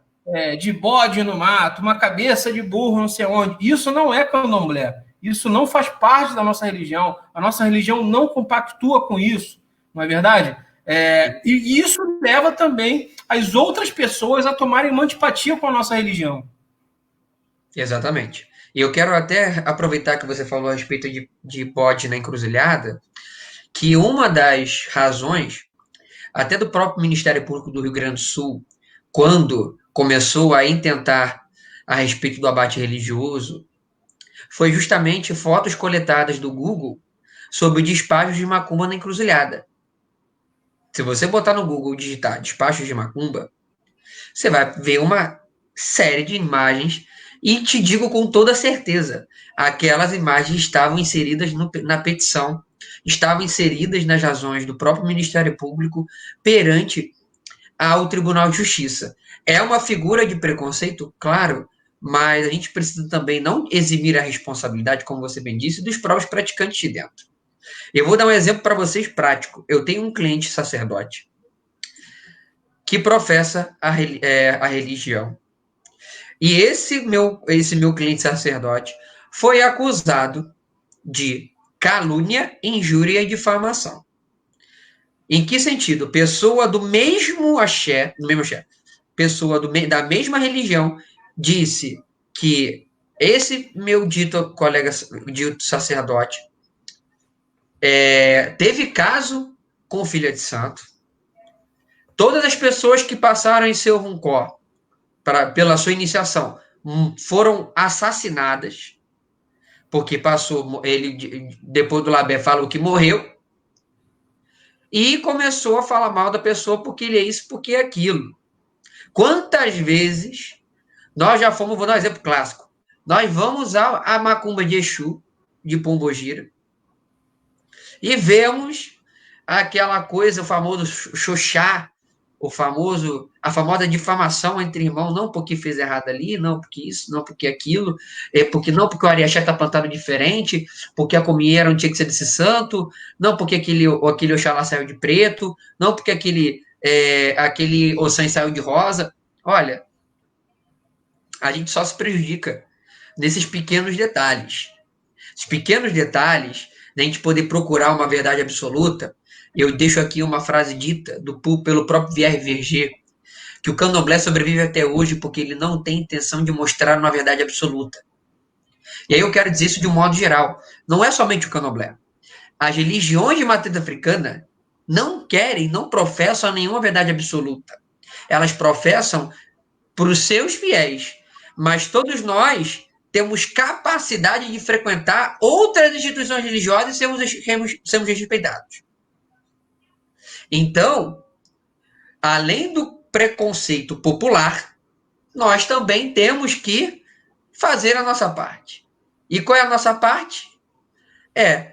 de bode no mato, uma cabeça de burro não sei onde. Isso não é candomblé. Isso não faz parte da nossa religião. A nossa religião não compactua com isso, não é verdade? E isso leva também as outras pessoas a tomarem uma antipatia com a nossa religião. Exatamente. E eu quero até aproveitar que você falou a respeito de bode na encruzilhada, que uma das razões, até do próprio Ministério Público do Rio Grande do Sul, quando começou a intentar a respeito do abate religioso, foi justamente fotos coletadas do Google sobre despachos de macumba na encruzilhada. Se você botar no Google e digitar despachos de macumba, você vai ver uma série de imagens e te digo com toda certeza, aquelas imagens estavam inseridas na petição, estavam inseridas nas razões do próprio Ministério Público perante ao Tribunal de Justiça. É uma figura de preconceito, claro, mas a gente precisa também não eximir a responsabilidade, como você bem disse, dos próprios praticantes de dentro. Eu vou dar um exemplo para vocês prático. Eu tenho um cliente sacerdote que professa a religião. E esse meu cliente sacerdote foi acusado de calúnia, injúria e difamação. Em que sentido? Pessoa do mesmo axé, pessoa da mesma religião, disse que esse meu dito colega, dito sacerdote, teve caso com filha de santo. Todas as pessoas que passaram em seu runcó pela sua iniciação foram assassinadas, porque ele, depois do labé, falou que morreu, e começou a falar mal da pessoa porque ele é isso, porque é aquilo. Quantas vezes nós já fomos, vou dar um exemplo clássico, nós vamos à macumba de Exu, de Pombogira, e vemos aquela coisa, o famoso xoxá, a famosa difamação entre irmãos, não porque fez errado ali, não porque isso, não porque aquilo, porque o ariaxé está plantado diferente, porque a comieira não tinha que ser desse santo, não porque aquele Oxalá saiu de preto, não porque aquele Ossan saiu de rosa. Olha, a gente só se prejudica nesses pequenos detalhes. Os pequenos detalhes, da gente poder procurar uma verdade absoluta. Eu deixo aqui uma frase dita pelo próprio Pierre Verger, que o candomblé sobrevive até hoje porque ele não tem intenção de mostrar uma verdade absoluta. E aí eu quero dizer isso de um modo geral. Não é somente o candomblé. As religiões de matriz africana não querem, não professam nenhuma verdade absoluta. Elas professam para os seus fiéis. Mas todos nós temos capacidade de frequentar outras instituições religiosas e sermos respeitados. Então, além do preconceito popular, nós também temos que fazer a nossa parte. E qual é a nossa parte?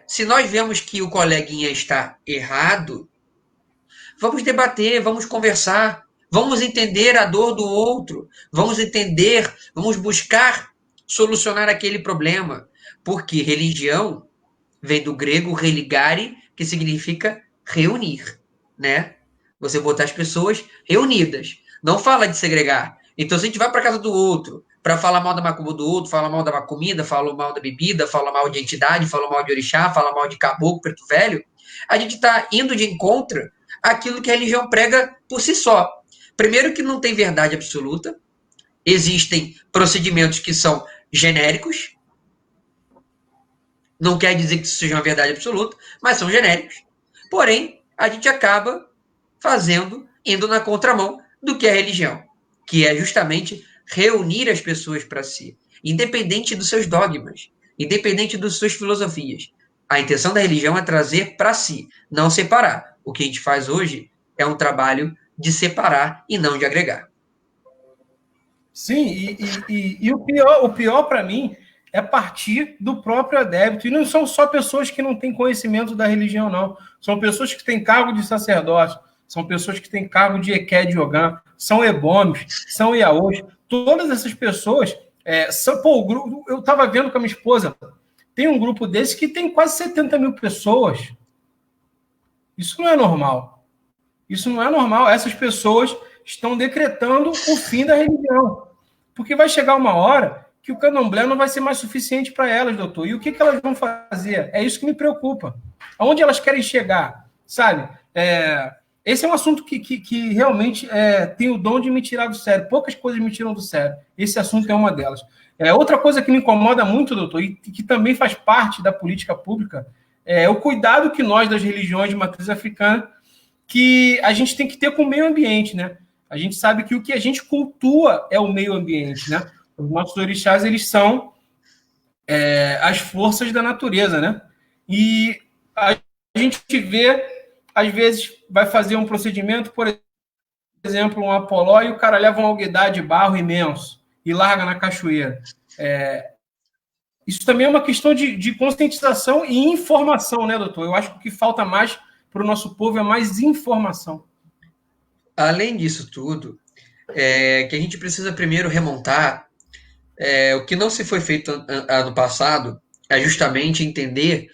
Se nós vemos que o coleguinha está errado, vamos debater, vamos conversar, vamos entender a dor do outro, vamos buscar solucionar aquele problema. Porque religião vem do grego religare, que significa reunir, né? Você botar as pessoas reunidas. Não fala de segregar. Então, se a gente vai para casa do outro para falar mal da macumba do outro, fala mal da comida, fala mal da bebida, fala mal de entidade, fala mal de orixá, fala mal de caboclo, preto velho, a gente está indo de encontro àquilo que a religião prega por si só. Primeiro que não tem verdade absoluta, existem procedimentos que são genéricos, não quer dizer que isso seja uma verdade absoluta, mas são genéricos. Porém, a gente acaba indo na contramão do que é a religião, que é justamente reunir as pessoas para si, independente dos seus dogmas, independente das suas filosofias. A intenção da religião é trazer para si, não separar. O que a gente faz hoje é um trabalho de separar e não de agregar. Sim, e o pior para mim é partir do próprio adepto. E não são só pessoas que não têm conhecimento da religião, não. São pessoas que têm cargo de sacerdócio, são pessoas que têm cargo de Eké de Ogã, são ebômios, são iaôs. Todas essas pessoas são. Pô, eu estava vendo com a minha esposa, tem um grupo desse que tem quase 70 mil pessoas. Isso não é normal. Isso não é normal. Essas pessoas estão decretando o fim da religião. Porque vai chegar uma hora que o candomblé não vai ser mais suficiente para elas, doutor. E o que elas vão fazer? É isso que me preocupa. Aonde elas querem chegar, sabe? Esse é um assunto que realmente tem o dom de me tirar do sério. Poucas coisas me tiram do sério. Esse assunto é uma delas. Outra coisa que me incomoda muito, doutor, e que também faz parte da política pública, é o cuidado que nós, das religiões de matriz africana, que a gente tem que ter com o meio ambiente, né? A gente sabe que o que a gente cultua é o meio ambiente, né? Os nossos orixás, eles são as forças da natureza, né? E a gente vê, às vezes, vai fazer um procedimento, por exemplo, um apoló, e o cara leva um alguidar de barro imenso e larga na cachoeira. Isso também é uma questão de conscientização e informação, né, doutor? Eu acho que o que falta mais para o nosso povo é mais informação. Além disso tudo, que a gente precisa primeiro remontar o que não se foi feito ano passado é justamente entender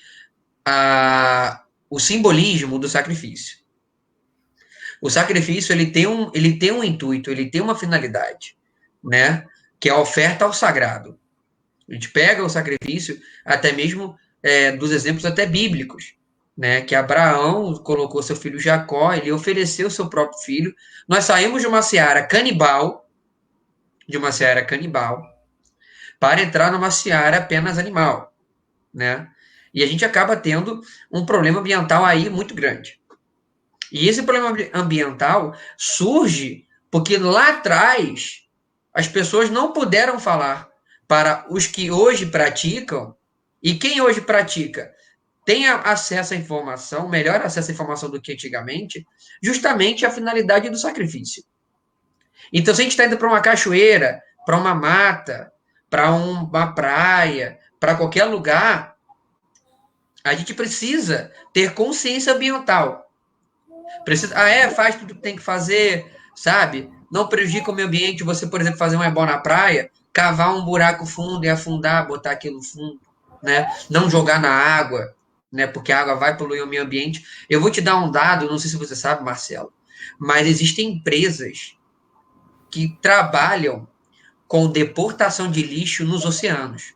o simbolismo do sacrifício. O sacrifício ele tem um intuito, ele tem uma finalidade, né? Que é a oferta ao sagrado. A gente pega o sacrifício até mesmo dos exemplos até bíblicos, né? Que Abraão colocou seu filho Jacó, ele ofereceu seu próprio filho. Nós saímos de uma seara canibal, para entrar numa seara apenas animal, né? E a gente acaba tendo um problema ambiental aí muito grande. E esse problema ambiental surge porque lá atrás as pessoas não puderam falar para os que hoje praticam, e quem hoje pratica tem acesso à informação, melhor acesso à informação do que antigamente, justamente a finalidade do sacrifício. Então, se a gente está indo para uma cachoeira, para uma mata, para uma praia, para qualquer lugar, a gente precisa ter consciência ambiental. Faz tudo que tem que fazer, sabe? Não prejudica o meio ambiente. Você, por exemplo, fazer um ebó na praia, cavar um buraco fundo e afundar, botar aquilo no fundo, né? Não jogar na água, né? Porque a água vai poluir o meio ambiente. Eu vou te dar um dado, não sei se você sabe, Marcelo, mas existem empresas que trabalham com deportação de lixo nos oceanos.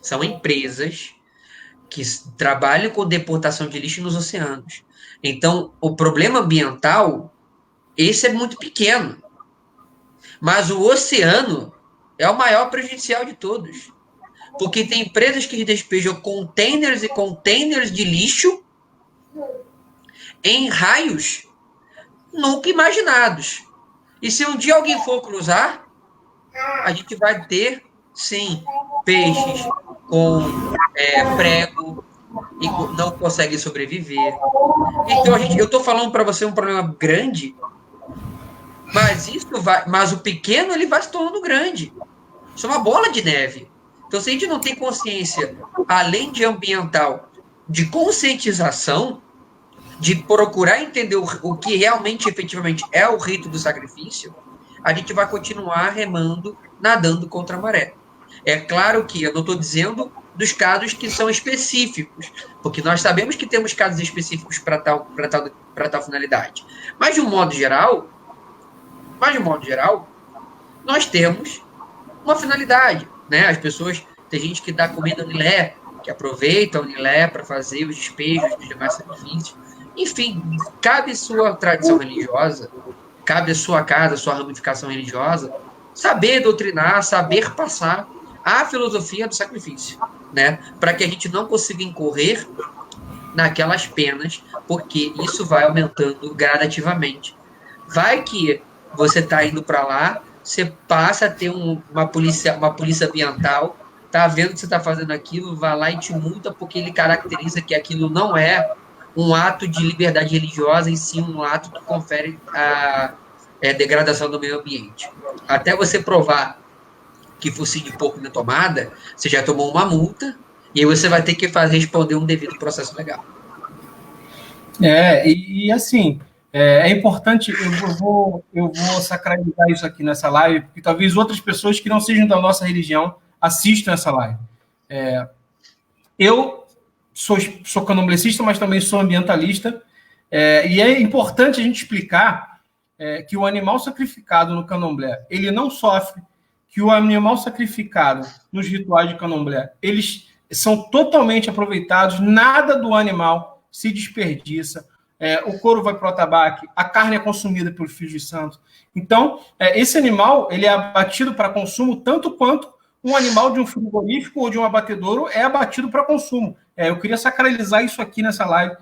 São empresas que trabalham com deportação de lixo nos oceanos. Então, o problema ambiental, esse é muito pequeno. Mas o oceano é o maior prejudicial de todos. Porque tem empresas que despejam containers e containers de lixo em raios nunca imaginados. E se um dia alguém for cruzar, a gente vai ter, sim, peixes com prego e não conseguem sobreviver. Então, eu estou falando para você um problema grande, mas o pequeno ele vai se tornando grande. Isso é uma bola de neve. Então, se a gente não tem consciência, além de ambiental, de conscientização, de procurar entender o que realmente, efetivamente, é o rito do sacrifício, a gente vai continuar remando, nadando contra a maré. É claro que eu não estou dizendo dos casos que são específicos, porque nós sabemos que temos casos específicos para tal finalidade. Mas de um modo geral, nós temos uma finalidade, né? As pessoas, tem gente que dá comida Unilé, que aproveita a Unilé para fazer os despejos dos demais sacrifícios. Enfim, cabe sua tradição religiosa, cabe a sua casa, a sua ramificação religiosa, saber doutrinar, saber passar a filosofia do sacrifício, né? Para que a gente não consiga incorrer naquelas penas, porque isso vai aumentando gradativamente. Vai que você está indo para lá, você passa a ter uma polícia ambiental, tá vendo que você está fazendo aquilo, vai lá e te multa porque ele caracteriza que aquilo não é um ato de liberdade religiosa, e sim um ato que confere a degradação do meio ambiente. Até você provar que focinho de porco na tomada, você já tomou uma multa e aí você vai ter que responder um devido processo legal. Assim, é importante, eu vou sacralizar isso aqui nessa live, porque talvez outras pessoas que não sejam da nossa religião assistam essa live. Eu sou candomblessista, mas também sou ambientalista, e é importante a gente explicar que o animal sacrificado no candomblé, ele não sofre, que o animal sacrificado nos rituais de candomblé, eles são totalmente aproveitados, nada do animal se desperdiça, o couro vai para o atabaque, a carne é consumida pelos filhos de santo. Então, esse animal ele é abatido para consumo tanto quanto um animal de um frigorífico ou de um abatedouro é abatido para consumo. Eu queria sacralizar isso aqui nessa live,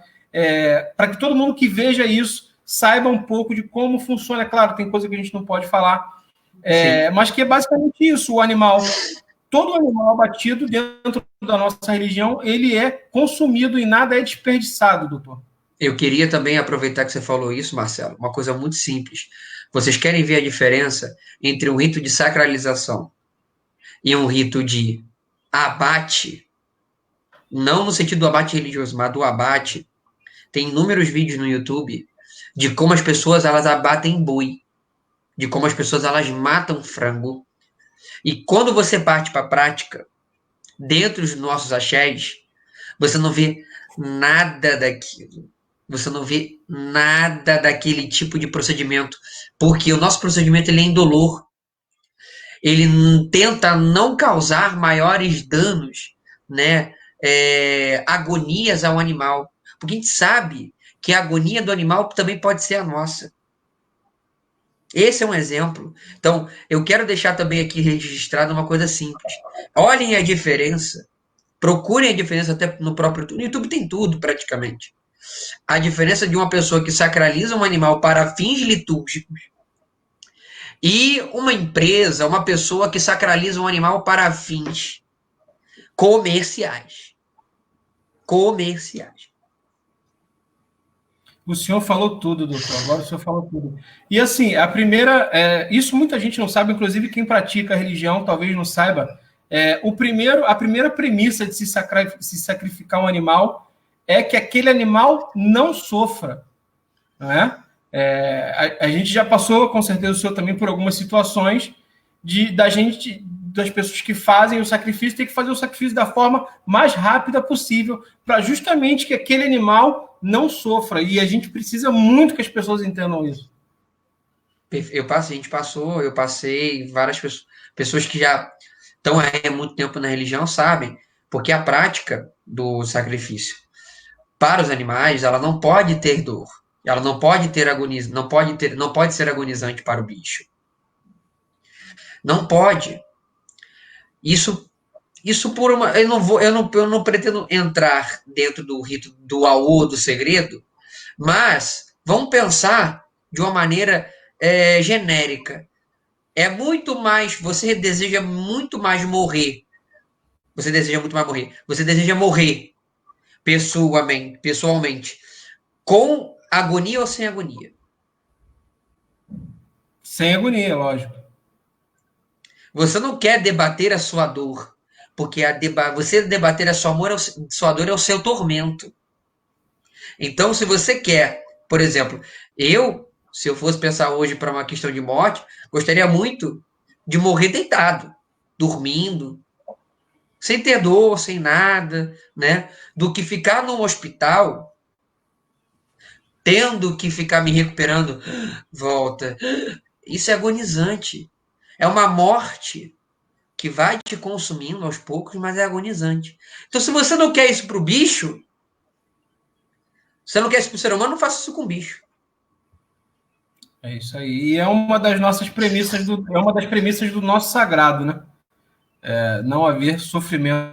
para que todo mundo que veja isso saiba um pouco de como funciona. É claro, tem coisa que a gente não pode falar, mas que é basicamente isso. Todo animal abatido dentro da nossa religião, ele é consumido e nada é desperdiçado, doutor. Eu queria também aproveitar que você falou isso, Marcelo, uma coisa muito simples. Vocês querem ver a diferença entre um rito de sacralização e um rito de abate? Não no sentido do abate religioso, mas do abate. Tem inúmeros vídeos no YouTube de como as pessoas elas abatem boi, de como as pessoas elas matam frango. E quando você parte para a prática, dentro dos nossos axés, você não vê nada daquilo. Você não vê nada daquele tipo de procedimento, porque o nosso procedimento ele é indolor. Ele tenta não causar maiores danos, né, agonias ao animal, porque a gente sabe que a agonia do animal também pode ser a nossa. Esse é um exemplo. Então, eu quero deixar também aqui registrado uma coisa simples. Olhem a diferença. Procurem a diferença até no próprio YouTube. No YouTube tem tudo, praticamente. A diferença de uma pessoa que sacraliza um animal para fins litúrgicos e uma empresa, uma pessoa que sacraliza um animal para fins comerciais. Comerciais. O senhor falou tudo, doutor. Agora o senhor falou tudo. E assim, a primeira, isso muita gente não sabe, inclusive quem pratica a religião talvez não saiba. A primeira premissa de se sacrificar um animal é que aquele animal não sofra, não é? A gente já passou, com certeza o senhor também, por algumas situações das pessoas que fazem o sacrifício, tem que fazer o sacrifício da forma mais rápida possível, para justamente que aquele animal não sofra. E a gente precisa muito que as pessoas entendam isso. Eu passei, várias pessoas que já estão há muito tempo na religião sabem, porque a prática do sacrifício para os animais, ela não pode ter dor, ela não pode ter agonia, não pode ser agonizante para o bicho. Não pode. Isso por uma, eu não pretendo entrar dentro do rito do aô, do segredo, mas vamos pensar de uma maneira genérica. É muito mais, você deseja muito mais morrer. Você deseja muito mais morrer. Você deseja morrer pessoalmente, com agonia ou sem agonia? Sem agonia, lógico. Você não quer debater a sua dor, porque você debater a sua dor é o seu tormento. Então, se você quer, por exemplo, se eu fosse pensar hoje para uma questão de morte, gostaria muito de morrer deitado, dormindo, sem ter dor, sem nada, né? Do que ficar num hospital, tendo que ficar me recuperando, volta. Isso é agonizante. É uma morte que vai te consumindo aos poucos, mas é agonizante. Então, se você não quer isso para o bicho, você não quer isso para o ser humano, não faça isso com o bicho. É isso aí. E é uma das nossas premissas é uma das premissas do nosso sagrado, né? Não haver sofrimento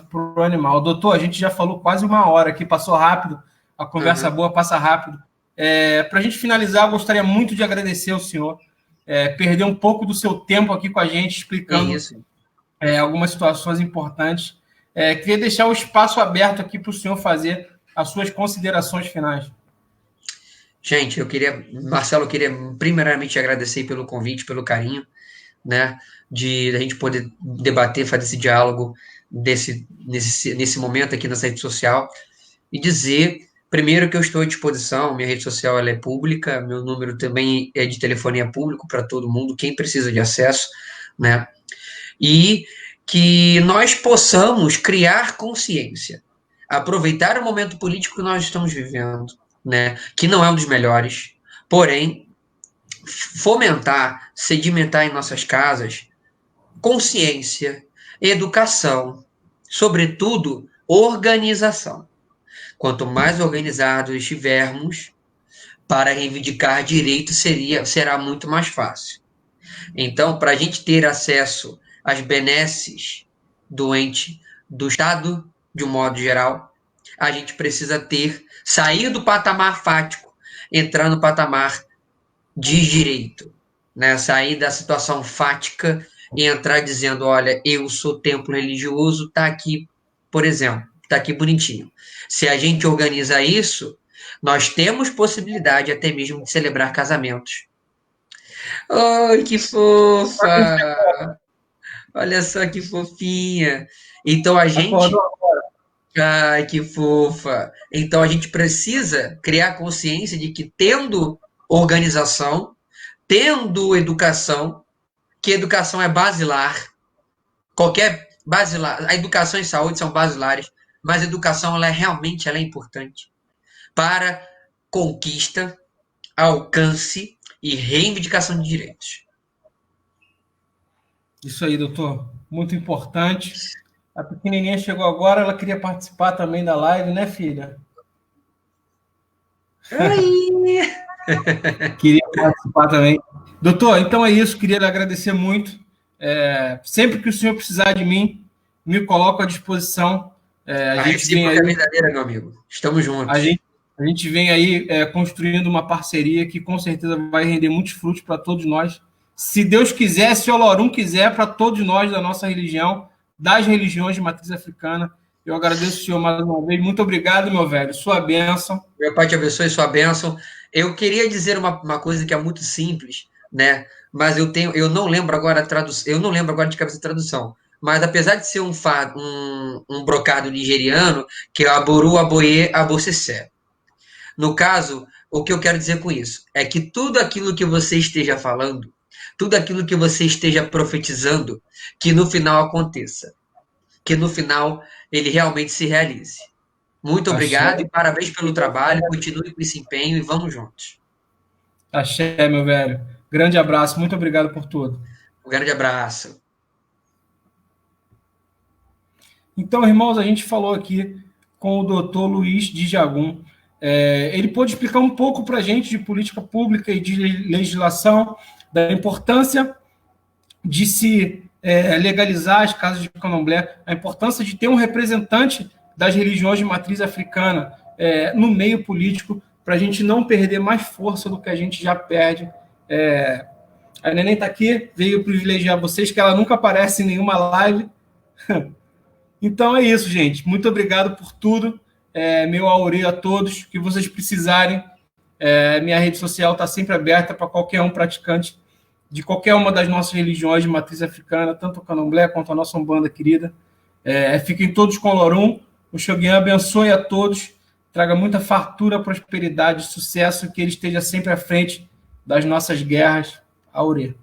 para o animal. Doutor, a gente já falou quase uma hora aqui, passou rápido, a conversa boa passa rápido. Para a gente finalizar, eu gostaria muito de agradecer ao senhor, perder um pouco do seu tempo aqui com a gente, explicando algumas situações importantes. Queria deixar o espaço aberto aqui para o senhor fazer as suas considerações finais. Gente, Marcelo, eu queria primeiramente agradecer pelo convite, pelo carinho, né, de a gente poder debater, fazer esse diálogo nesse momento aqui nessa rede social e dizer, primeiro, que eu estou à disposição, minha rede social ela é pública, meu número também é de telefonia público para todo mundo, quem precisa de acesso, né, e que nós possamos criar consciência, aproveitar o momento político que nós estamos vivendo, né, que não é um dos melhores, porém, fomentar, sedimentar em nossas casas consciência, educação, sobretudo organização. Quanto mais organizados estivermos para reivindicar direito, será muito mais fácil. Então, para a gente ter acesso às benesses do ente do Estado, de um modo geral, a gente precisa sair do patamar fático, entrar no patamar de direito, né? Sair da situação fática e entrar dizendo, olha, eu sou templo religioso, tá aqui, por exemplo, tá aqui bonitinho. Se a gente organiza isso, nós temos possibilidade até mesmo de celebrar casamentos. Ai, que fofa! Olha só que fofinha. Então a gente... Ai, que fofa! Então a gente precisa criar consciência de que tendo organização, tendo educação, que educação é basilar, a educação e saúde são basilares, mas a educação ela é importante para conquista, alcance e reivindicação de direitos. Isso aí, doutor. Muito importante. A pequenininha chegou agora, ela queria participar também da live, né, filha? Queria participar também. Doutor, então é isso. Queria lhe agradecer muito. Sempre que o senhor precisar de mim, me coloco à disposição. A recíproca é verdadeira, meu amigo. Estamos juntos. A gente vem aí construindo uma parceria que com certeza vai render muitos frutos para todos nós. Se Deus quiser, se o Olorum quiser, para todos nós da nossa religião, das religiões de matriz africana. Eu agradeço o senhor mais uma vez. Muito obrigado, meu velho. Sua bênção. Meu pai te abençoe, sua bênção. Eu queria dizer uma coisa que é muito simples, né? Mas eu não lembro agora eu não lembro agora de cabeça a tradução. Mas apesar de ser um brocado nigeriano, que é aboru, aboye, abocessé. No caso, o que eu quero dizer com isso é que tudo aquilo que você esteja falando, tudo aquilo que você esteja profetizando, que no final aconteça. Que no final ele realmente se realize. Muito obrigado e parabéns pelo trabalho. Continue com esse empenho e vamos juntos. Axé, meu velho. Grande abraço. Muito obrigado por tudo. Um grande abraço. Então, irmãos, a gente falou aqui com o doutor Luiz de Jagum. Ele pôde explicar um pouco para a gente de política pública e de legislação, da importância de se legalizar as casas de candomblé, a importância de ter um representante das religiões de matriz africana no meio político, para a gente não perder mais força do que a gente já perde. A Neném está aqui, veio privilegiar vocês, que ela nunca aparece em nenhuma live. Então é isso, gente. Muito obrigado por tudo. Meu aurê a todos. Que vocês precisarem. Minha rede social está sempre aberta para qualquer um praticante de qualquer uma das nossas religiões de matriz africana, tanto o candomblé quanto a nossa umbanda querida. Fiquem todos com o Olorum. O Xoguian abençoe a todos. Traga muita fartura, prosperidade, sucesso, que ele esteja sempre à frente das nossas guerras. Aurê.